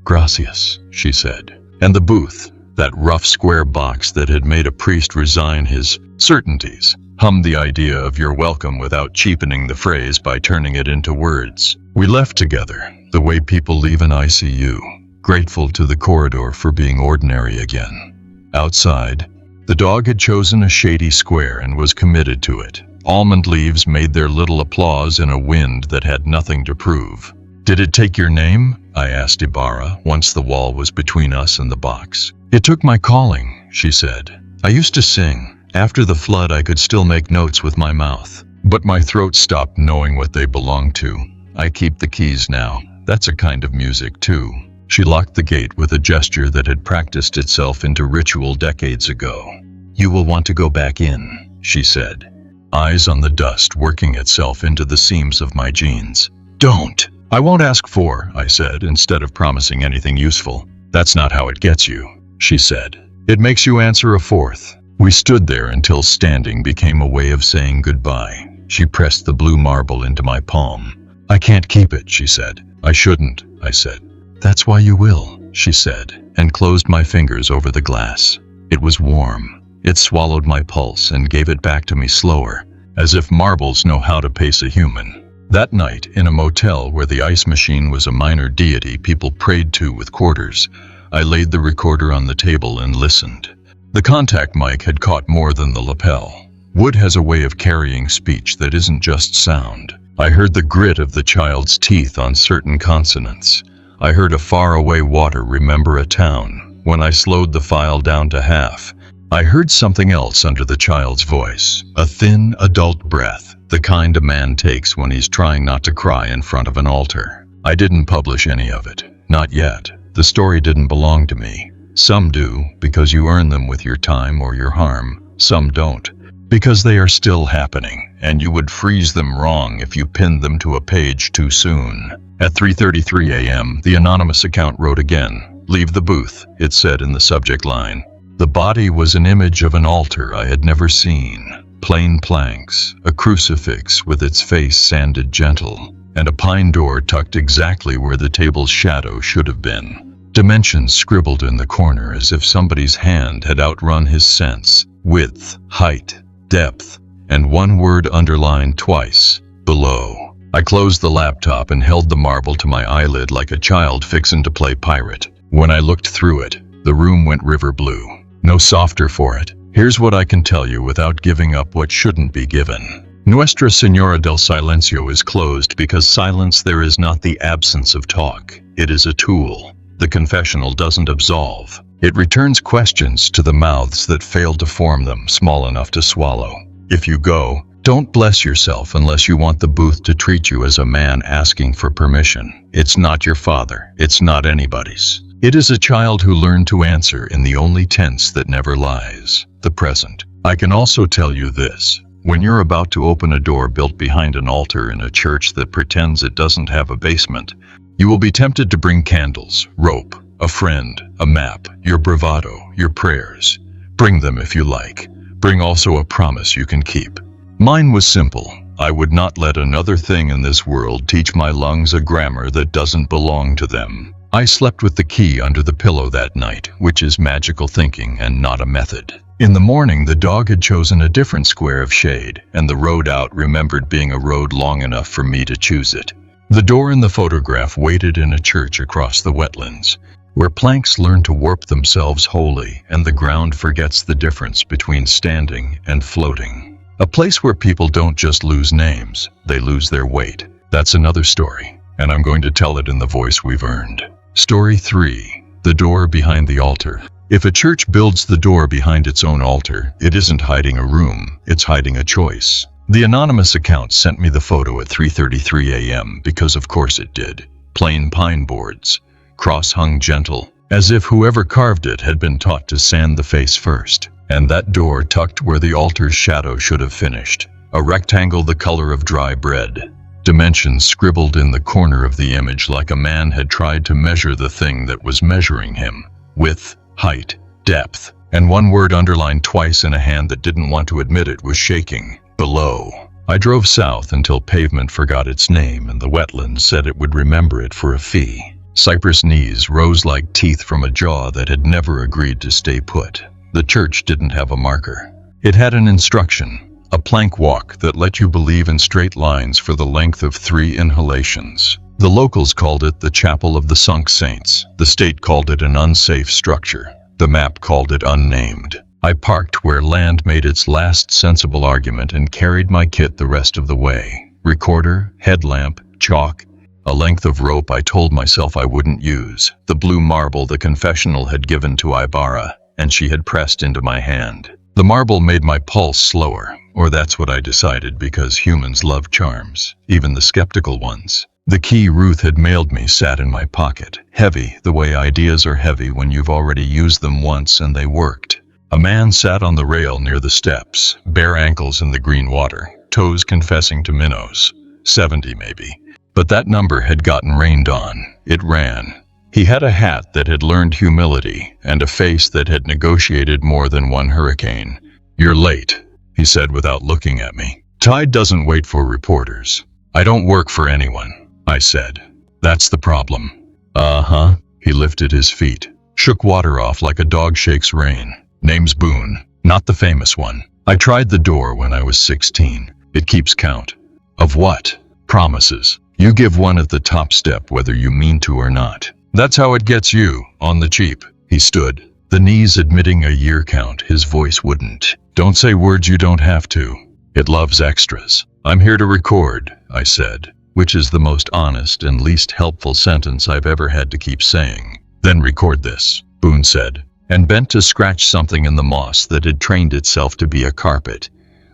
Gracias, she said. And the booth, that rough square box that had made a priest resign his certainties, hummed the idea of you're welcome without cheapening the phrase by turning it into words. We left together, the way people leave an ICU, grateful to the corridor for being ordinary again. Outside, the dog had chosen a shady square and was committed to it. Almond leaves made their little applause in a wind that had nothing to prove. Did it take your name? I asked Ibarra, once the wall was between us and the box. It took my calling, she said. I used to sing. After the flood I could still make notes with my mouth. But my throat stopped knowing what they belonged to. I keep the keys now. That's a kind of music too. She locked the gate with a gesture that had practiced itself into ritual decades ago. You will want to go back in, she said, eyes on the dust working itself into the seams of my jeans. Don't. I won't ask for, I said, instead of promising anything useful. That's not how it gets you, she said. It makes you answer a fourth. We stood there until standing became a way of saying goodbye. She pressed the blue marble into my palm. I can't keep it, she said. I shouldn't, I said. That's why you will, she said, and closed my fingers over the glass. It was warm. It swallowed my pulse and gave it back to me slower, as if marbles know how to pace a human. That night, in a motel where the ice machine was a minor deity people prayed to with quarters, I laid the recorder on the table and listened. The contact mic had caught more than the lapel. Wood has a way of carrying speech that isn't just sound. I heard the grit of the child's teeth on certain consonants. I heard a faraway water remember a town. When I slowed the file down to half, I heard something else under the child's voice. A thin, adult breath, the kind a man takes when he's trying not to cry in front of an altar. I didn't publish any of it. Not yet. The story didn't belong to me. Some do, because you earn them with your time or your harm. Some don't, because they are still happening, and you would freeze them wrong if you pinned them to a page too soon. At 3:33 a.m., the anonymous account wrote again. Leave the booth, it said in the subject line. The body was an image of an altar I had never seen. Plain planks, a crucifix with its face sanded gentle, and a pine door tucked exactly where the table's shadow should have been. Dimensions scribbled in the corner as if somebody's hand had outrun his sense. Width, height, depth, and one word underlined twice. Below. I closed the laptop and held the marble to my eyelid like a child fixin' to play pirate. When I looked through it, the room went river blue. No softer for it. Here's what I can tell you without giving up what shouldn't be given. Nuestra Señora del Silencio is closed because silence there is not the absence of talk. It is a tool. The confessional doesn't absolve. It returns questions to the mouths that failed to form them small enough to swallow. If you go, don't bless yourself unless you want the booth to treat you as a man asking for permission. It's not your father. It's not anybody's. It is a child who learned to answer in the only tense that never lies, the present. I can also tell you this. When you're about to open a door built behind an altar in a church that pretends it doesn't have a basement, you will be tempted to bring candles, rope, a friend, a map, your bravado, your prayers. Bring them if you like. Bring also a promise you can keep. Mine was simple. I would not let another thing in this world teach my lungs a grammar that doesn't belong to them. I slept with the key under the pillow that night, which is magical thinking and not a method. In the morning, the dog had chosen a different square of shade, and the road out remembered being a road long enough for me to choose it. The door in the photograph waited in a church across the wetlands. where planks learn to warp themselves wholly and the ground forgets the difference between standing and floating. A place where people don't just lose names, they lose their weight. That's another story, and I'm going to tell it in the voice we've earned. Story 3. The door behind the altar. If a church builds the door behind its own altar, it isn't hiding a room, it's hiding a choice. The anonymous account sent me the photo at 3:33 a.m. because of course it did. Plain pine boards, cross-hung gentle, as if whoever carved it had been taught to sand the face first. And that door tucked where the altar's shadow should have finished. A rectangle the color of dry bread. Dimensions scribbled in the corner of the image like a man had tried to measure the thing that was measuring him. Width, height, depth, and one word underlined twice in a hand that didn't want to admit it was shaking. Below. I drove south until pavement forgot its name and the wetland said it would remember it for a fee. Cypress knees rose like teeth from a jaw that had never agreed to stay put. The church didn't have a marker. It had an instruction, a plank walk that let you believe in straight lines for the length of 3 inhalations. The locals called it the Chapel of the Sunk Saints. The state called it an unsafe structure. The map called it unnamed. I parked where land made its last sensible argument and carried my kit the rest of the way. Recorder, headlamp, chalk, a length of rope I told myself I wouldn't use, the blue marble the confessional had given to Ibarra, and she had pressed into my hand. The marble made my pulse slower, or that's what I decided because humans love charms, even the skeptical ones. The key Ruth had mailed me sat in my pocket, heavy the way ideas are heavy when you've already used them once and they worked. A man sat on the rail near the steps, bare ankles in the green water, toes confessing to minnows. 70 maybe. But that number had gotten rained on. It ran. He had a hat that had learned humility and a face that had negotiated more than one hurricane. "You're late," he said without looking at me. "Tide doesn't wait for reporters." "I don't work for anyone," I said. "That's the problem." "Uh-huh." He lifted his feet, shook water off like a dog shakes rain. "Name's Boone, not the famous one. I tried the door when I was 16. It keeps count." "Of what?" "Promises. You give one at the top step whether you mean to or not. That's how it gets you, on the cheap." He stood, the knees admitting a year count, his voice wouldn't. "Don't say words you don't have to. It loves extras." "I'm here to record," I said, which is the most honest and least helpful sentence I've ever had to keep saying. "Then record this," Boone said, and bent to scratch something in the moss that had trained itself to be a carpet.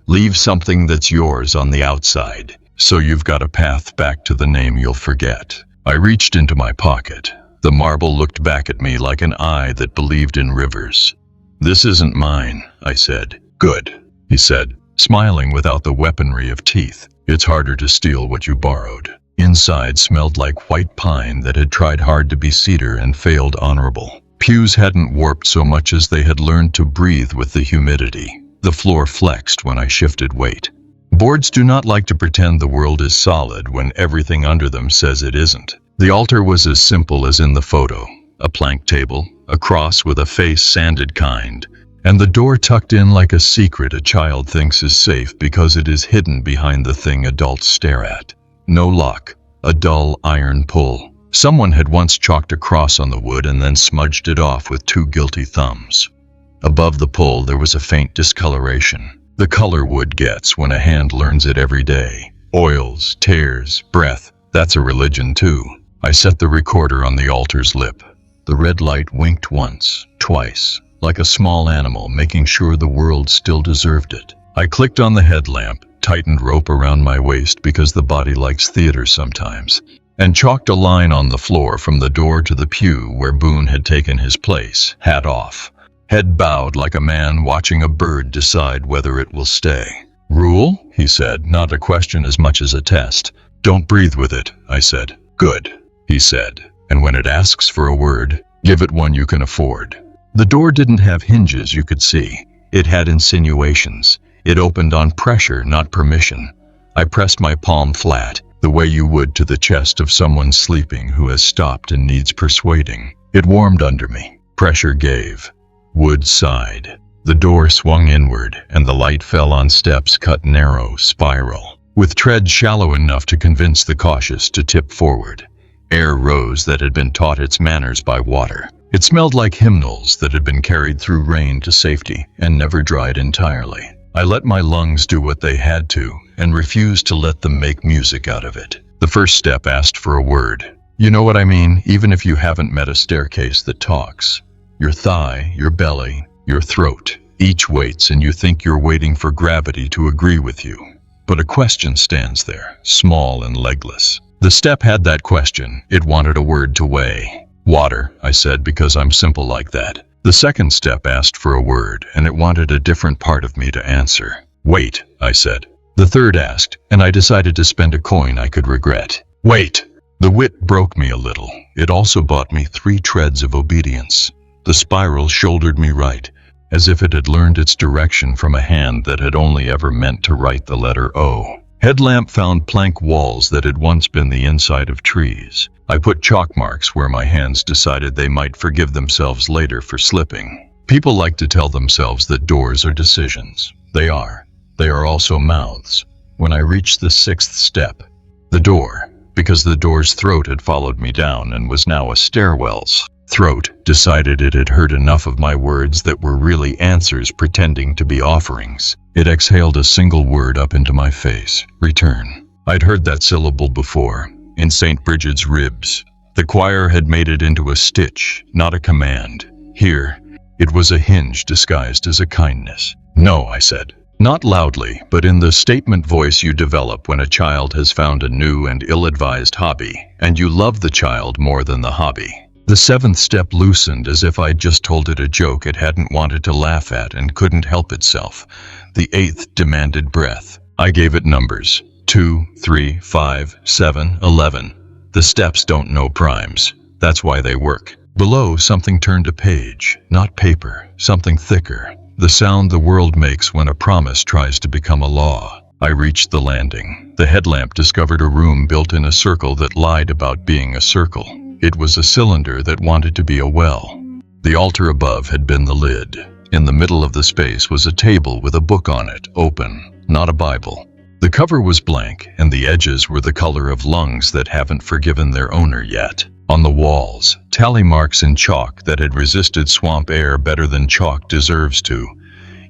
"Leave something that's yours on the outside, so you've got a path back to the name you'll forget." I reached into my pocket. The marble looked back at me like an eye that believed in rivers. "This isn't mine," I said. "Good," he said, smiling without the weaponry of teeth. "It's harder to steal what you borrowed." Inside smelled like white pine that had tried hard to be cedar and failed honorable. Pews hadn't warped so much as they had learned to breathe with the humidity. The floor flexed when I shifted weight. Boards do not like to pretend the world is solid when everything under them says it isn't. The altar was as simple as in the photo. A plank table, a cross with a face sanded kind, and the door tucked in like a secret a child thinks is safe because it is hidden behind the thing adults stare at. No lock, a dull iron pull. Someone had once chalked a cross on the wood and then smudged it off with 2 guilty thumbs. Above the pull there was a faint discoloration. The color wood gets when a hand learns it every day. Oils, tears, breath, that's a religion too. I set the recorder on the altar's lip. The red light winked once, twice, like a small animal making sure the world still deserved it. I clicked on the headlamp, tightened rope around my waist because the body likes theater sometimes, and chalked a line on the floor from the door to the pew where Boone had taken his place, hat off. Head bowed like a man watching a bird decide whether it will stay. "Rule?" he said, not a question as much as a test. "Don't breathe with it," I said. "Good," he said, "and when it asks for a word, give it one you can afford." The door didn't have hinges you could see. It had insinuations. It opened on pressure, not permission. I pressed my palm flat, the way you would to the chest of someone sleeping who has stopped and needs persuading. It warmed under me. Pressure gave. Wood sighed. The door swung inward, and the light fell on steps cut narrow, spiral, with treads shallow enough to convince the cautious to tip forward. Air rose that had been taught its manners by water. It smelled like hymnals that had been carried through rain to safety and never dried entirely. I let my lungs do what they had to and refused to let them make music out of it. The first step asked for a word. You know what I mean, even if you haven't met a staircase that talks. Your thigh, your belly, your throat, each waits and you think you're waiting for gravity to agree with you. But a question stands there, small and legless. The step had that question. It wanted a word to weigh. Water, I said, because I'm simple like that. The second step asked for a word, and it wanted a different part of me to answer. Wait, I said. The third asked, and I decided to spend a coin I could regret. Wait! The wit broke me a little. It also bought me 3 treads of obedience. The spiral shouldered me right, as if it had learned its direction from a hand that had only ever meant to write the letter O. Headlamp found plank walls that had once been the inside of trees. I put chalk marks where my hands decided they might forgive themselves later for slipping. People like to tell themselves that doors are decisions. They are. They are also mouths. When I reached the 6th step, the door, because the door's throat had followed me down and was now a stairwell's throat, decided it had heard enough of my words that were really answers pretending to be offerings. It exhaled a single word up into my face. Return. I'd heard that syllable before, in St. Bridget's ribs. The choir had made it into a stitch, not a command. Here, it was a hinge disguised as a kindness. No, I said. Not loudly, but in the statement voice you develop when a child has found a new and ill-advised hobby, and you love the child more than the hobby. The 7th step loosened as if I'd just told it a joke it hadn't wanted to laugh at and couldn't help itself. The 8th demanded breath. I gave it numbers. 2, 3, 5, 7, 11. The steps don't know primes. That's why they work. Below, something turned a page, not paper, something thicker. The sound the world makes when a promise tries to become a law. I reached the landing. The headlamp discovered a room built in a circle that lied about being a circle. It was a cylinder that wanted to be a well. The altar above had been the lid. In the middle of the space was a table with a book on it, open, not a Bible. The cover was blank, and the edges were the color of lungs that haven't forgiven their owner yet. On the walls, tally marks in chalk that had resisted swamp air better than chalk deserves to.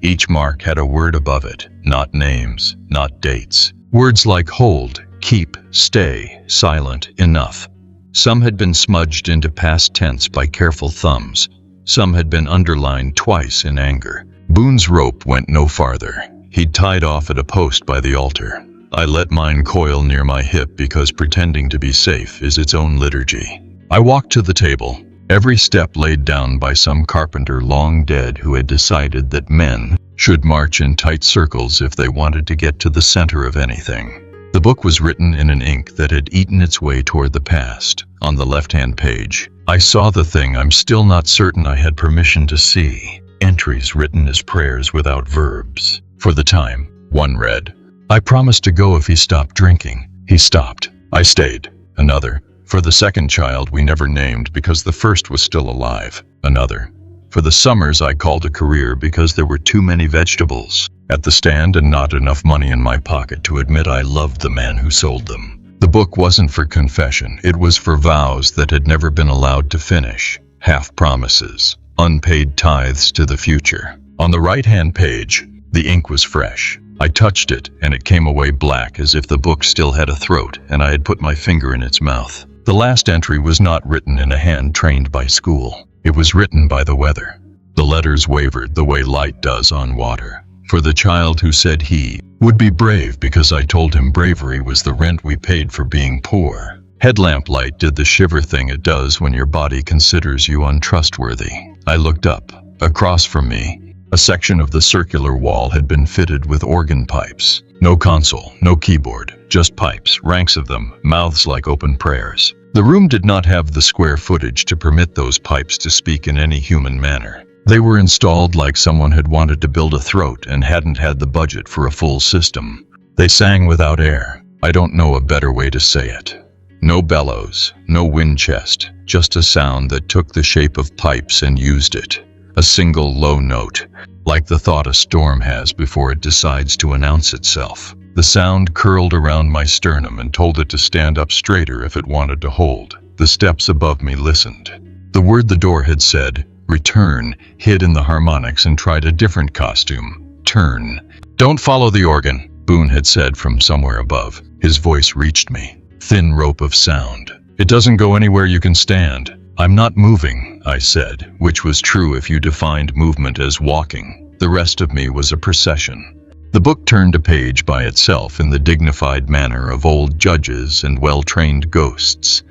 Each mark had a word above it, not names, not dates. Words like hold, keep, stay, silent, enough. Some had been smudged into past tense by careful thumbs. Some had been underlined twice in anger. Boone's rope went no farther. He'd tied off at a post by the altar. I let mine coil near my hip because pretending to be safe is its own liturgy. I walked to the table, every step laid down by some carpenter long dead who had decided that men should march in tight circles if they wanted to get to the center of anything. The book was written in an ink that had eaten its way toward the past. On the left-hand page, I saw the thing I'm still not certain I had permission to see. Entries written as prayers without verbs. For the time, one read, I promised to go if he stopped drinking. He stopped. I stayed. Another, for the second child we never named because the first was still alive. Another, for the summers I called a career because there were too many vegetables at the stand and not enough money in my pocket to admit I loved the man who sold them. The book wasn't for confession. It was for vows that had never been allowed to finish. Half promises. Unpaid tithes to the future. On the right-hand page, the ink was fresh. I touched it, and it came away black as if the book still had a throat and I had put my finger in its mouth. The last entry was not written in a hand trained by school. It was written by the weather. The letters wavered the way light does on water. For the child who said he would be brave because I told him bravery was the rent we paid for being poor. Headlamp light did the shiver thing it does when your body considers you untrustworthy. I looked up. Across from me, a section of the circular wall had been fitted with organ pipes. No console, no keyboard, just pipes, ranks of them, mouths like open prayers. The room did not have the square footage to permit those pipes to speak in any human manner. They were installed like someone had wanted to build a throat and hadn't had the budget for a full system. They sang without air. I don't know a better way to say it. No bellows, no wind chest, just a sound that took the shape of pipes and used it. A single low note, like the thought a storm has before it decides to announce itself. The sound curled around my sternum and told it to stand up straighter if it wanted to hold. The steps above me listened. The word the door had said, return, hid in the harmonics and tried a different costume. Turn. Don't follow the organ, Boone had said from somewhere above. His voice reached me. Thin rope of sound. It doesn't go anywhere you can stand. I'm not moving, I said, which was true if you defined movement as walking. The rest of me was a procession. The book turned a page by itself in the dignified manner of old judges and well-trained ghosts.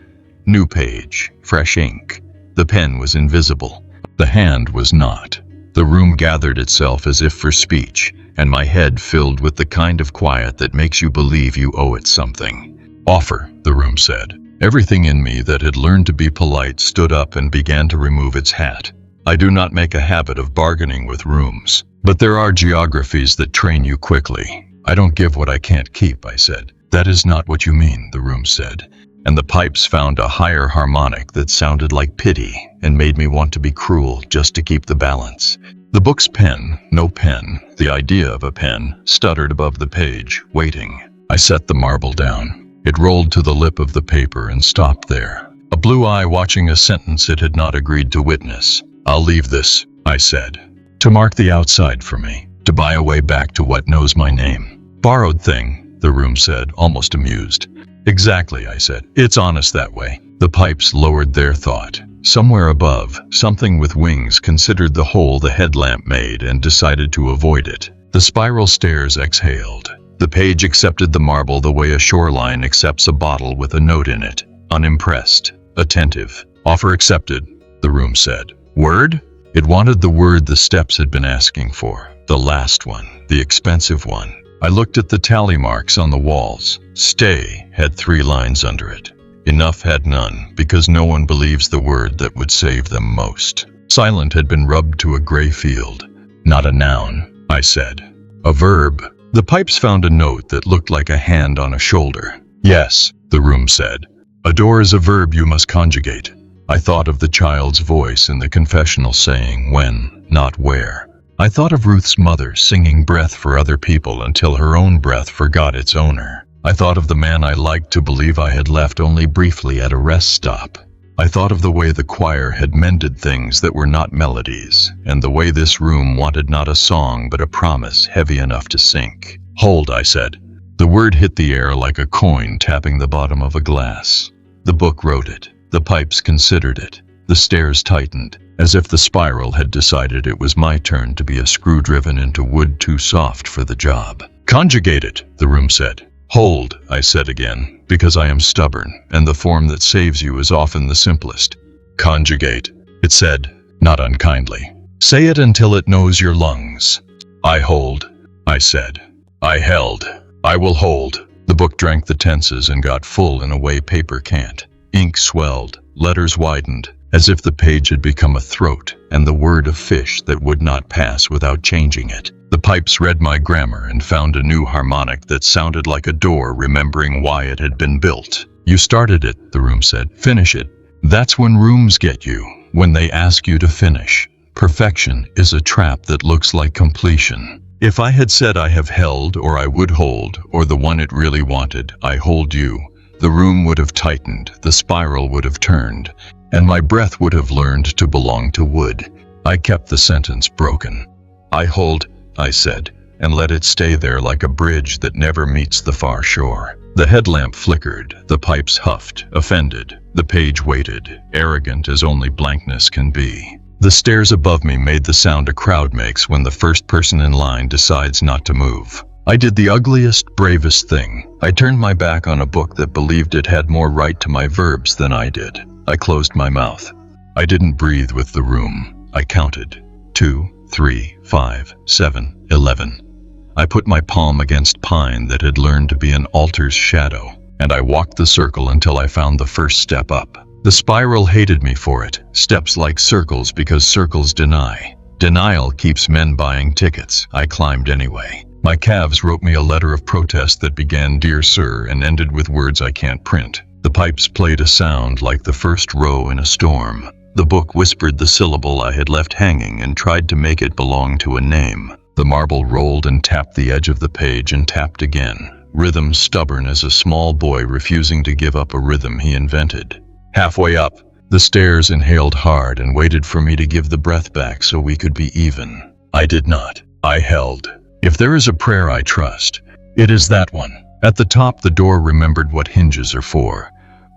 New page, fresh ink. The pen was invisible. The hand was not. The room gathered itself as if for speech, and my head filled with the kind of quiet that makes you believe you owe it something. Offer, the room said. Everything in me that had learned to be polite stood up and began to remove its hat. I do not make a habit of bargaining with rooms, but there are geographies that train you quickly. I don't give what I can't keep, I said. That is not what you mean, the room said. And the pipes found a higher harmonic that sounded like pity and made me want to be cruel just to keep the balance. The book's pen, no pen, the idea of a pen, stuttered above the page, waiting. I set the marble down. It rolled to the lip of the paper and stopped there, a blue eye watching a sentence it had not agreed to witness. I'll leave this, I said, to mark the outside for me, to buy a way back to what knows my name. Borrowed thing, the room said, almost amused. Exactly, I said. It's honest that way. The pipes lowered their thought. Somewhere above, something with wings considered the hole the headlamp made and decided to avoid it. The spiral stairs exhaled. The page accepted the marble the way a shoreline accepts a bottle with a note in it. Unimpressed. Attentive. Offer accepted, the room said. Word? It wanted the word the steps had been asking for. The last one. The expensive one. I looked at the tally marks on the walls. Stay had 3 lines under it. Enough had none, because no one believes the word that would save them most. Silent had been rubbed to a gray field. Not a noun, I said. A verb. The pipes found a note that looked like a hand on a shoulder. Yes, the room said. Adore is a verb you must conjugate. I thought of the child's voice in the confessional saying when, not where. I thought of Ruth's mother singing breath for other people until her own breath forgot its owner. I thought of the man I liked to believe I had left only briefly at a rest stop. I thought of the way the choir had mended things that were not melodies, and the way this room wanted not a song but a promise heavy enough to sink. Hold, I said. The word hit the air like a coin tapping the bottom of a glass. The book wrote it. The pipes considered it. The stairs tightened, as if the spiral had decided it was my turn to be a screw driven into wood too soft for the job. Conjugate it, the room said. Hold, I said again, because I am stubborn, and the form that saves you is often the simplest. Conjugate, it said, not unkindly. Say it until it knows your lungs. I hold, I said. I held. I will hold. The book drank the tenses and got full in a way paper can't. Ink swelled, letters widened, as if the page had become a throat and the word a fish that would not pass without changing it. The pipes read my grammar and found a new harmonic that sounded like a door remembering why it had been built. You started it, the room said. Finish it. That's when rooms get you, when they ask you to finish. Perfection is a trap that looks like completion. If I had said I have held or I would hold, or the one it really wanted, I hold you, the room would have tightened, the spiral would have turned, and my breath would have learned to belong to wood. I kept the sentence broken. I hold, I said, and let it stay there like a bridge that never meets the far shore. The headlamp flickered, the pipes huffed, offended. The page waited, arrogant as only blankness can be. The stairs above me made the sound a crowd makes when the first person in line decides not to move. I did the ugliest, bravest thing. I turned my back on a book that believed it had more right to my verbs than I did. I closed my mouth. I didn't breathe with the room. I counted. 2, 3, 5, 7, 11. I put my palm against pine that had learned to be an altar's shadow, and I walked the circle until I found the first step up. The spiral hated me for it. Steps like circles because circles deny. Denial keeps men buying tickets. I climbed anyway. My calves wrote me a letter of protest that began "Dear Sir" and ended with words I can't print. The pipes played a sound like the first row in a storm. The book whispered the syllable I had left hanging and tried to make it belong to a name. The marble rolled and tapped the edge of the page and tapped again. Rhythm stubborn as a small boy refusing to give up a rhythm he invented. Halfway up the stairs, inhaled hard and waited for me to give the breath back so we could be even. I did not. I held. If there is a prayer I trust, it is that one. At the top, the door remembered what hinges are for.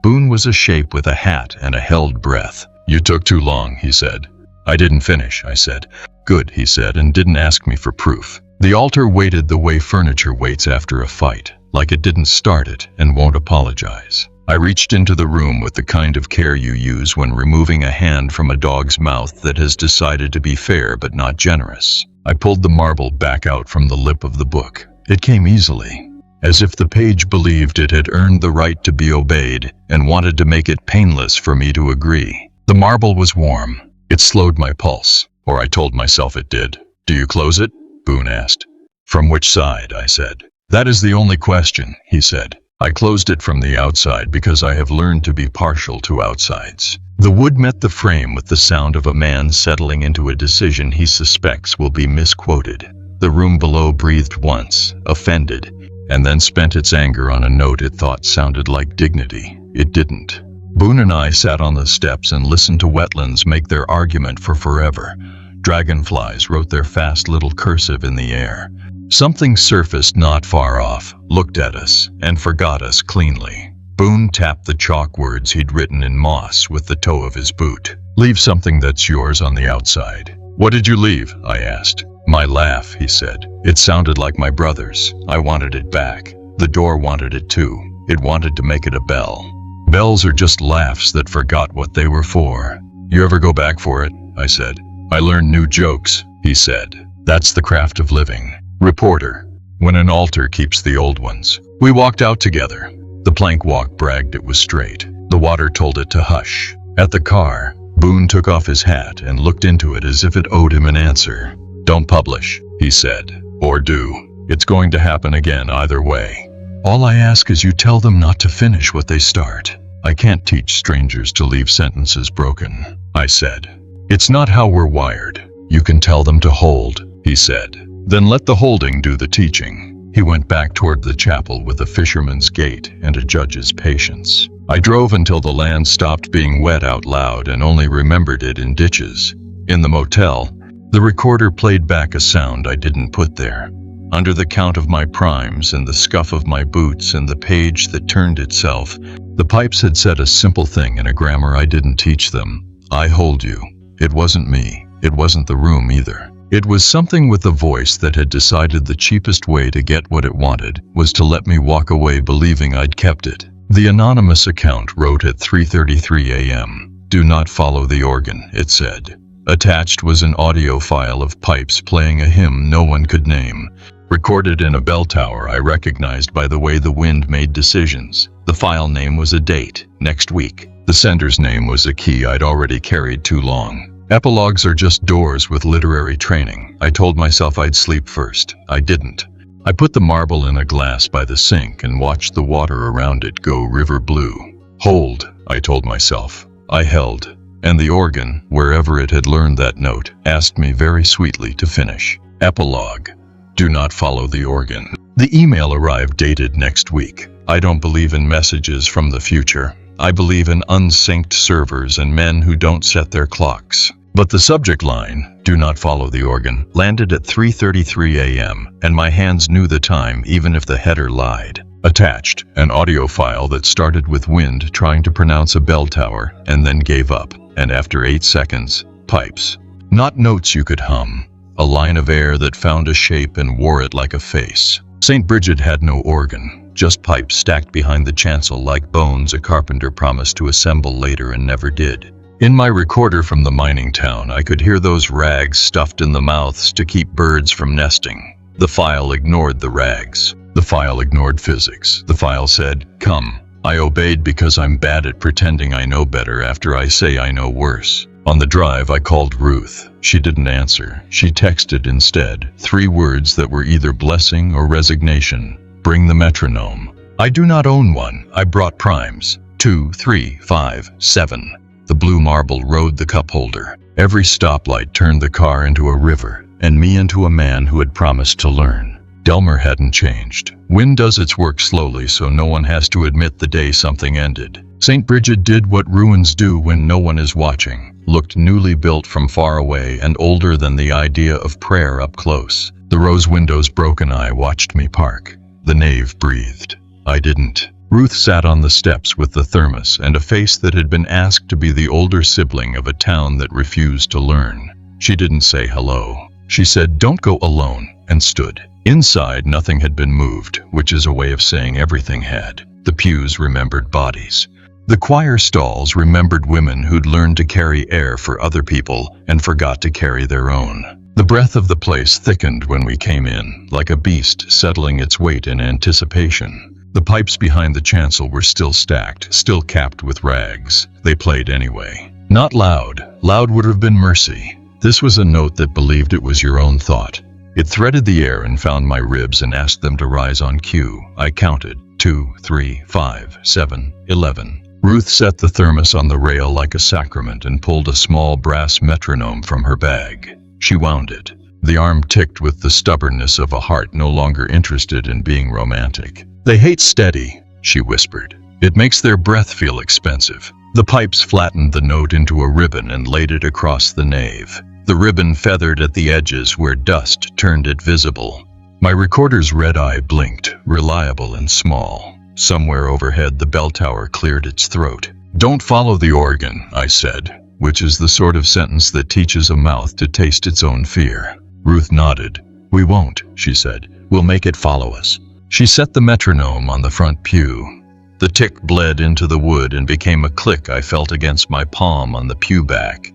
Boone was a shape with a hat and a held breath. "You took too long," he said. "I didn't finish," I said. "Good," he said, and didn't ask me for proof. The altar waited the way furniture waits after a fight, like it didn't start it and won't apologize. I reached into the room with the kind of care you use when removing a hand from a dog's mouth that has decided to be fair but not generous. I pulled the marble back out from the lip of the book. It came easily, as if the page believed it had earned the right to be obeyed and wanted to make it painless for me to agree. The marble was warm. It slowed my pulse, or I told myself it did. "Do you close it?" Boone asked. "From which side?" I said. "That is the only question," he said. "I closed it from the outside because I have learned to be partial to outsides." The wood met the frame with the sound of a man settling into a decision he suspects will be misquoted. The room below breathed once, offended, and then spent its anger on a note it thought sounded like dignity. It didn't. Boone and I sat on the steps and listened to wetlands make their argument for forever. Dragonflies wrote their fast little cursive in the air. Something surfaced not far off, looked at us, and forgot us cleanly. Boone tapped the chalk words he'd written in moss with the toe of his boot. "Leave something that's yours on the outside." "What did you leave?" I asked. "My laugh," he said. "It sounded like my brother's. I wanted it back. The door wanted it too. It wanted to make it a bell. Bells are just laughs that forgot what they were for." "You ever go back for it?" I said. "I learned new jokes," he said. "That's the craft of living." Reporter. When an altar keeps the old ones. We walked out together. The plank walk bragged it was straight. The water told it to hush. At the car, Boone took off his hat and looked into it as if it owed him an answer. "Don't publish," he said. "Or do. It's going to happen again either way. All I ask is you tell them not to finish what they start." "I can't teach strangers to leave sentences broken," I said. "It's not how we're wired. You can tell them to hold," he said. "Then let the holding do the teaching." He went back toward the chapel with a fisherman's gait and a judge's patience. I drove until the land stopped being wet out loud and only remembered it in ditches. In the motel, the recorder played back a sound I didn't put there. Under the count of my primes and the scuff of my boots and the page that turned itself, the pipes had said a simple thing in a grammar I didn't teach them. "I hold you." It wasn't me. It wasn't the room either. It was something with a voice that had decided the cheapest way to get what it wanted was to let me walk away believing I'd kept it. The anonymous account wrote at 3:33 a.m. "Do not follow the organ," it said. Attached was an audio file of pipes playing a hymn no one could name, recorded in a bell tower I recognized by the way the wind made decisions. The file name was a date, next week. The sender's name was a key I'd already carried too long. Epilogues are just doors with literary training. I told myself I'd sleep first. I didn't. I put the marble in a glass by the sink and watched the water around it go river blue. "Hold," I told myself. I held, and the organ, wherever it had learned that note, asked me very sweetly to finish. Epilogue. Do not follow the organ. The email arrived dated next week. I don't believe in messages from the future. I believe in unsynced servers and men who don't set their clocks. But the subject line, "Do not follow the organ," landed at 3:33 a.m., and my hands knew the time even if the header lied. Attached, an audio file that started with wind trying to pronounce a bell tower and then gave up, and after 8 seconds, pipes. Not notes you could hum. A line of air that found a shape and wore it like a face. St. Bridget had no organ, just pipes stacked behind the chancel like bones a carpenter promised to assemble later and never did. In my recorder from the mining town, I could hear those rags stuffed in the mouths to keep birds from nesting. The file ignored the rags. The file ignored physics. The file said, "Come." I obeyed because I'm bad at pretending I know better after I say I know worse. On the drive, I called Ruth. She didn't answer. She texted instead, 3 words that were either blessing or resignation. "Bring the metronome." I do not own one. I brought primes. 2, 3, 5, 7. The blue marble rode the cup holder. Every stoplight turned the car into a river, and me into a man who had promised to learn. Delmer hadn't changed. Wind does its work slowly so no one has to admit the day something ended. St. Bridget did what ruins do when no one is watching, looked newly built from far away and older than the idea of prayer up close. The rose window's broken eye watched me park. The nave breathed. I didn't. Ruth sat on the steps with the thermos and a face that had been asked to be the older sibling of a town that refused to learn. She didn't say hello. She said, "Don't go alone," and stood. Inside, nothing had been moved, which is a way of saying everything had. The pews remembered bodies. The choir stalls remembered women who'd learned to carry air for other people and forgot to carry their own. The breath of the place thickened when we came in, like a beast settling its weight in anticipation. The pipes behind the chancel were still stacked, still capped with rags. They played anyway. Not loud. Loud would have been mercy. This was a note that believed it was your own thought. It threaded the air and found my ribs and asked them to rise on cue. I counted. 2, 3, 5, 7, 11. Ruth set the thermos on the rail like a sacrament and pulled a small brass metronome from her bag. She wound it. The arm ticked with the stubbornness of a heart no longer interested in being romantic. "They hate steady," she whispered. "It makes their breath feel expensive." The pipes flattened the note into a ribbon and laid it across the nave. The ribbon feathered at the edges where dust turned it visible. My recorder's red eye blinked, reliable and small. Somewhere overhead, the bell tower cleared its throat. "Don't follow the organ," I said, which is the sort of sentence that teaches a mouth to taste its own fear. Ruth nodded. "We won't," she said. "We'll make it follow us." She set the metronome on the front pew. The tick bled into the wood and became a click I felt against my palm on the pew back.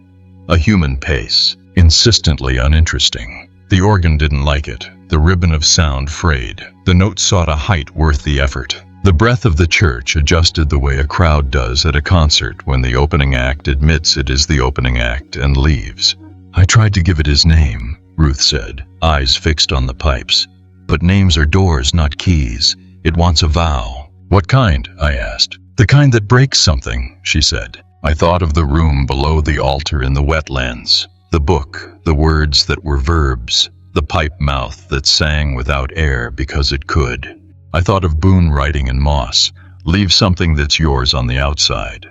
A human pace, insistently uninteresting. The organ didn't like it. The ribbon of sound frayed. The note sought a height worth the effort. The breath of the church adjusted the way a crowd does at a concert when the opening act admits it is the opening act and leaves. "I tried to give it his name," Ruth said, eyes fixed on the pipes. "But names are doors, not keys. It wants a vow." "What kind?" I asked. "The kind that breaks something," she said. I thought of the room below the altar in the wetlands. The book, the words that were verbs, the pipe mouth that sang without air because it could. I thought of Boone writing in moss, "Leave something that's yours on the outside."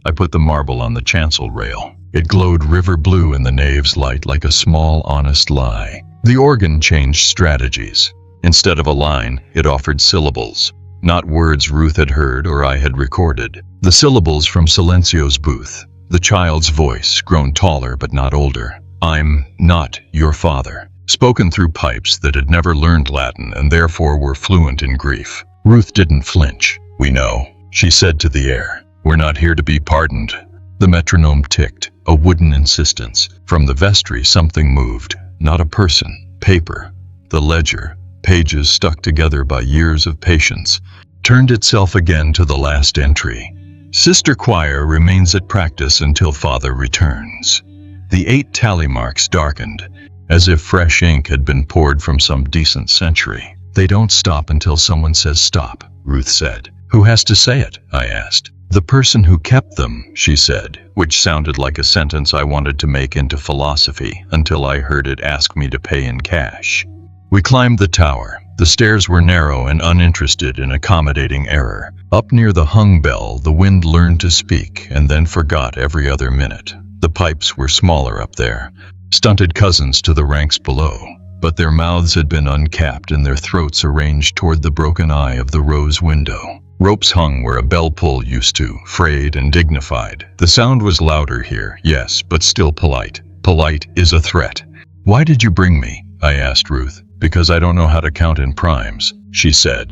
I put the marble on the chancel rail. It glowed river blue in the nave's light like a small, honest lie. The organ changed strategies. Instead of a line, it offered syllables. Not words Ruth had heard or I had recorded. The syllables from Silencio's booth. The child's voice, grown taller but not older. "I'm not your father." Spoken through pipes that had never learned Latin and therefore were fluent in grief. Ruth didn't flinch. "We know," she said to the air. "We're not here to be pardoned." The metronome ticked, a wooden insistence. From the vestry something moved. Not a person. Paper. The ledger, pages stuck together by years of patience, turned itself again to the last entry. "Sister choir remains at practice until Father returns." The 8 tally marks darkened, as if fresh ink had been poured from some decent century. "They don't stop until someone says stop," Ruth said. "Who has to say it?" I asked. "The person who kept them," she said, which sounded like a sentence I wanted to make into philosophy until I heard it ask me to pay in cash. We climbed the tower. The stairs were narrow and uninterested in accommodating error. Up near the hung bell, the wind learned to speak and then forgot every other minute. The pipes were smaller up there, stunted cousins to the ranks below, but their mouths had been uncapped and their throats arranged toward the broken eye of the rose window. Ropes hung where a bell pull used to, frayed and dignified. The sound was louder here, yes, but still polite. Polite is a threat. "Why did you bring me?" I asked Ruth. "Because I don't know how to count in primes," she said.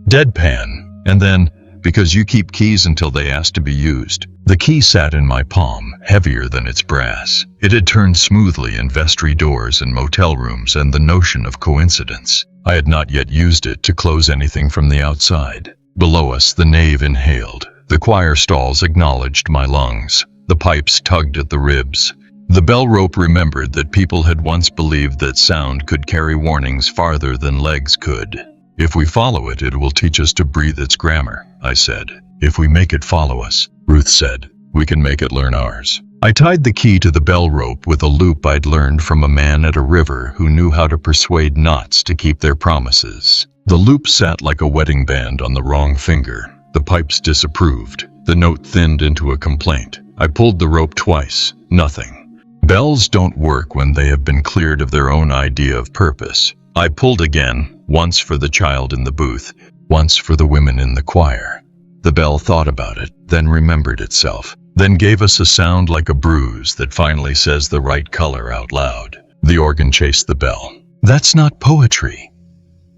Deadpan. And then, "Because you keep keys until they ask to be used." The key sat in my palm, heavier than its brass. It had turned smoothly in vestry doors and motel rooms and the notion of coincidence. I had not yet used it to close anything from the outside. Below us, the nave inhaled. The choir stalls acknowledged my lungs. The pipes tugged at the ribs. The bell rope remembered that people had once believed that sound could carry warnings farther than legs could. "If we follow it, it will teach us to breathe its grammar," I said. "If we make it follow us," Ruth said, "we can make it learn ours." I tied the key to the bell rope with a loop I'd learned from a man at a river who knew how to persuade knots to keep their promises. The loop sat like a wedding band on the wrong finger. The pipes disapproved. The note thinned into a complaint. I pulled the rope twice. Nothing. Bells don't work when they have been cleared of their own idea of purpose. I pulled again, once for the child in the booth, once for the women in the choir. The bell thought about it, then remembered itself, then gave us a sound like a bruise that finally says the right color out loud. The organ chased the bell. That's not poetry.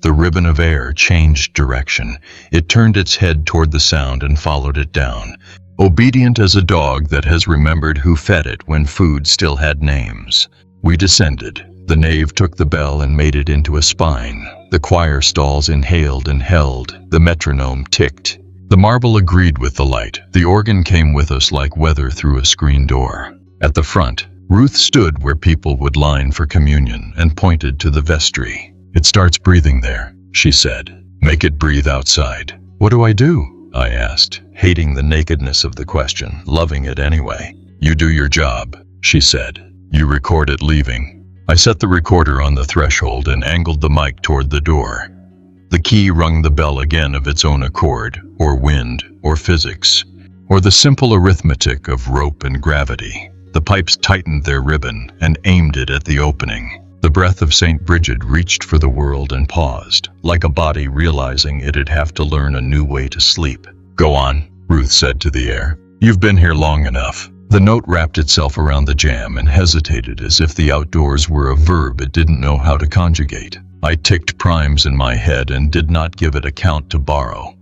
The ribbon of air changed direction. It turned its head toward the sound and followed it down, obedient as a dog that has remembered who fed it when food still had names. We descended. The nave took the bell and made it into a spine. The choir stalls inhaled and held. The metronome ticked. The marble agreed with the light. The organ came with us like weather through a screen door. At the front, Ruth stood where people would line for communion and pointed to the vestry. It starts breathing there, she said. Make it breathe outside. What do I do? I asked, hating the nakedness of the question, loving it anyway. You do your job, she said. You record it leaving. I set the recorder on the threshold and angled the mic toward the door. The key rung the bell again of its own accord, or wind, or physics, or the simple arithmetic of rope and gravity. The pipes tightened their ribbon and aimed it at the opening. The breath of St. Bridget reached for the world and paused, like a body realizing it'd have to learn a new way to sleep. Go on, Ruth said to the air. You've been here long enough. The note wrapped itself around the jamb and hesitated as if the outdoors were a verb it didn't know how to conjugate. I ticked primes in my head and did not give it a count to borrow.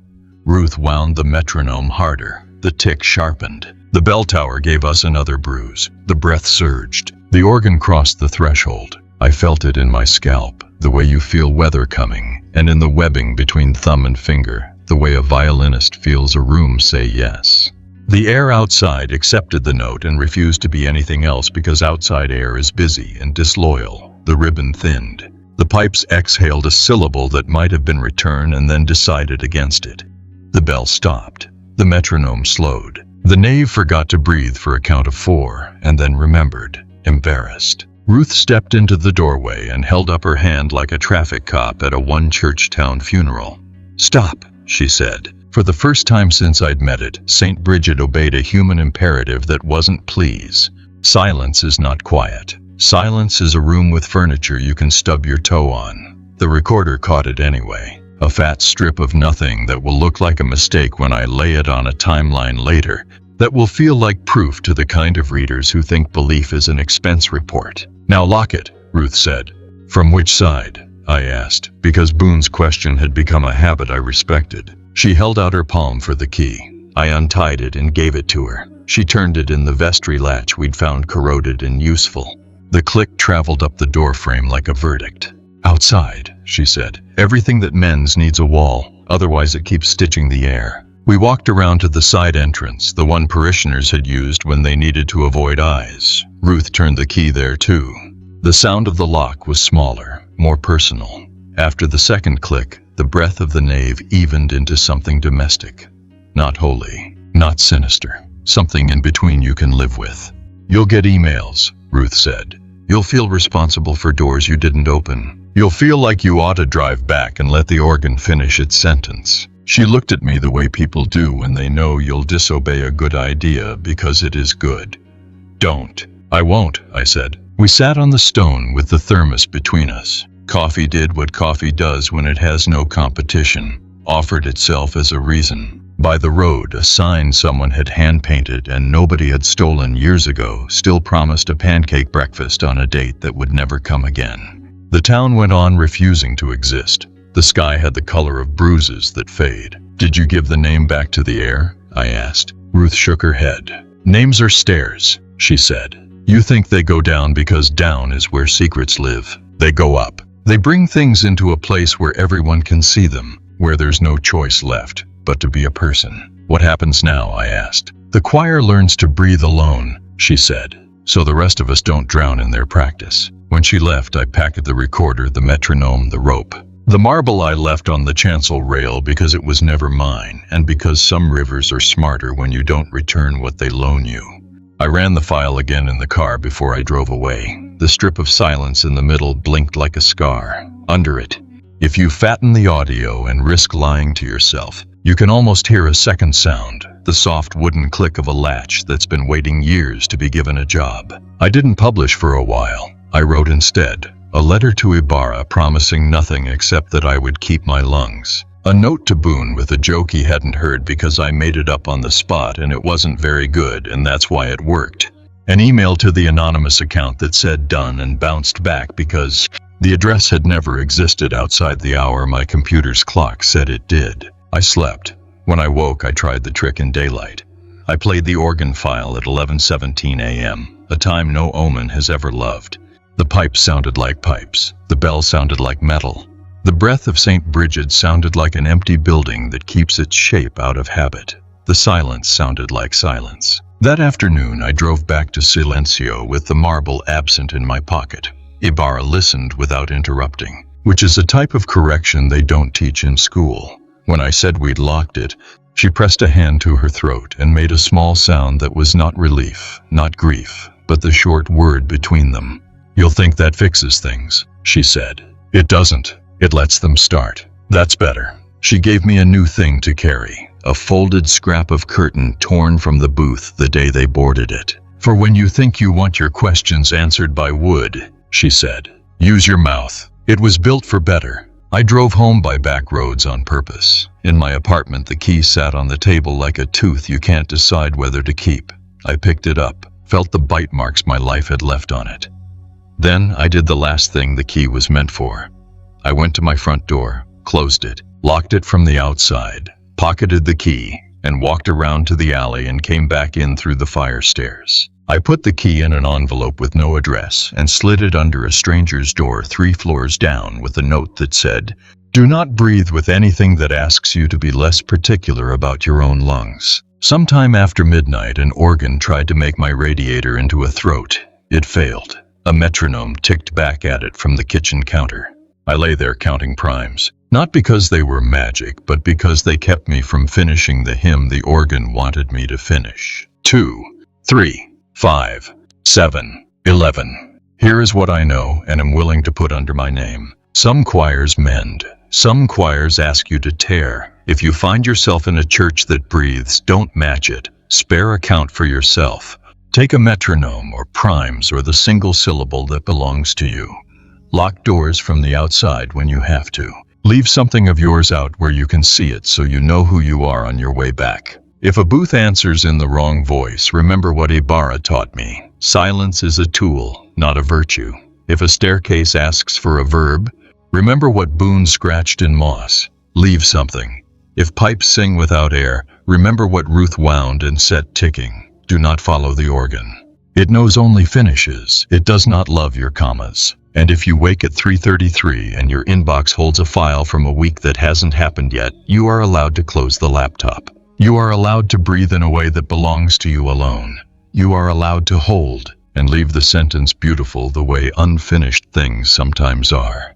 Ruth wound the metronome harder. The tick sharpened. The bell tower gave us another bruise. The breath surged. The organ crossed the threshold. I felt it in my scalp, the way you feel weather coming, and in the webbing between thumb and finger, the way a violinist feels a room say yes. The air outside accepted the note and refused to be anything else because outside air is busy and disloyal. The ribbon thinned. The pipes exhaled a syllable that might have been return and then decided against it. The bell stopped. The metronome slowed. The nave forgot to breathe for a count of 4 and then remembered, embarrassed. Ruth stepped into the doorway and held up her hand like a traffic cop at a one-church town funeral. Stop, she said. For the first time since I'd met it, St. Bridget obeyed a human imperative that wasn't please. Silence is not quiet. Silence is a room with furniture you can stub your toe on. The recorder caught it anyway. A fat strip of nothing that will look like a mistake when I lay it on a timeline later, that will feel like proof to the kind of readers who think belief is an expense report. Now lock it, Ruth said. From which side? I asked, because Boone's question had become a habit I respected. She held out her palm for the key. I untied it and gave it to her. She turned it in the vestry latch we'd found corroded and useful. The click traveled up the door frame like a verdict. Outside, she said. Everything that mends needs a wall, otherwise it keeps stitching the air. We walked around to the side entrance, the one parishioners had used when they needed to avoid eyes. Ruth turned the key there too. The sound of the lock was smaller, more personal. After the second click, the breath of the nave evened into something domestic. Not holy, not sinister, something in between you can live with. You'll get emails, Ruth said. You'll feel responsible for doors you didn't open. You'll feel like you ought to drive back and let the organ finish its sentence. She looked at me the way people do when they know you'll disobey a good idea because it is good. Don't. I won't, I said. We sat on the stone with the thermos between us. Coffee did what coffee does when it has no competition, offered itself as a reason. By the road, a sign someone had hand-painted and nobody had stolen years ago still promised a pancake breakfast on a date that would never come again. The town went on refusing to exist. The sky had the color of bruises that fade. Did you give the name back to the air? I asked. Ruth shook her head. Names are stairs, she said. You think they go down because down is where secrets live. They go up. They bring things into a place where everyone can see them, where there's no choice left but to be a person. What happens now? I asked. The choir learns to breathe alone, she said, so the rest of us don't drown in their practice. When she left, I packed the recorder, the metronome, the rope. The marble I left on the chancel rail because it was never mine, and because some rivers are smarter when you don't return what they loan you. I ran the file again in the car before I drove away. The strip of silence in the middle blinked like a scar. Under it, If you fatten the audio and risk lying to yourself, you can almost hear a second sound, the soft wooden click of a latch that's been waiting years to be given a job. I didn't publish for a while. I wrote instead a letter to Ibarra promising nothing except that I would keep my lungs. A note to Boone with a joke he hadn't heard because I made it up on the spot and it wasn't very good, and that's why it worked. An email to the anonymous account that said done and bounced back because the address had never existed outside the hour my computer's clock said it did. I slept. When I woke, I tried the trick in daylight. I played the organ file at 11:17 a.m., a time no omen has ever loved. The pipes sounded like pipes. The bell sounded like metal. The breath of St. Bridget sounded like an empty building that keeps its shape out of habit. The silence sounded like silence. That afternoon, I drove back to Silencio with the marble absent in my pocket. Ibarra listened without interrupting, which is a type of correction they don't teach in school. When I said we'd locked it, she pressed a hand to her throat and made a small sound that was not relief, not grief, but the short word between them. "You'll think that fixes things," she said. "It doesn't. It lets them start. That's better." She gave me a new thing to carry, a folded scrap of curtain torn from the booth the day they boarded it. "For when you think you want your questions answered by wood," she said, "use your mouth." It was built for better. I drove home by back roads on purpose. In my apartment, the key sat on the table like a tooth you can't decide whether to keep. I picked it up, felt the bite marks my life had left on it. Then I did the last thing the key was meant for. I went to my front door, closed it, locked it from the outside, pocketed the key, and walked around to the alley and came back in through the fire stairs. I put the key in an envelope with no address and slid it under a stranger's door 3 floors down with a note that said, "Do not breathe with anything that asks you to be less particular about your own lungs." Sometime after midnight, an organ tried to make my radiator into a throat. It failed. A metronome ticked back at it from the kitchen counter. I lay there counting primes, not because they were magic, but because they kept me from finishing the hymn the organ wanted me to finish. 2, 3, 5, 7, 11. Here is what I know and am willing to put under my name. Some choirs mend. Some choirs ask you to tear. If you find yourself in a church that breathes, don't match it. Spare a count for yourself. Take a metronome or primes or the single syllable that belongs to you. Lock doors from the outside when you have to. Leave something of yours out where you can see it so you know who you are on your way back. If a booth answers in the wrong voice, remember what Ibarra taught me. Silence is a tool, not a virtue. If a staircase asks for a verb, remember what Boone scratched in moss. Leave something. If pipes sing without air, remember what Ruth wound and set ticking. Do not follow the organ. It knows only finishes. It does not love your commas. And if you wake at 3:33 and your inbox holds a file from a week that hasn't happened yet, you are allowed to close the laptop. You are allowed to breathe in a way that belongs to you alone. You are allowed to hold and leave the sentence beautiful the way unfinished things sometimes are.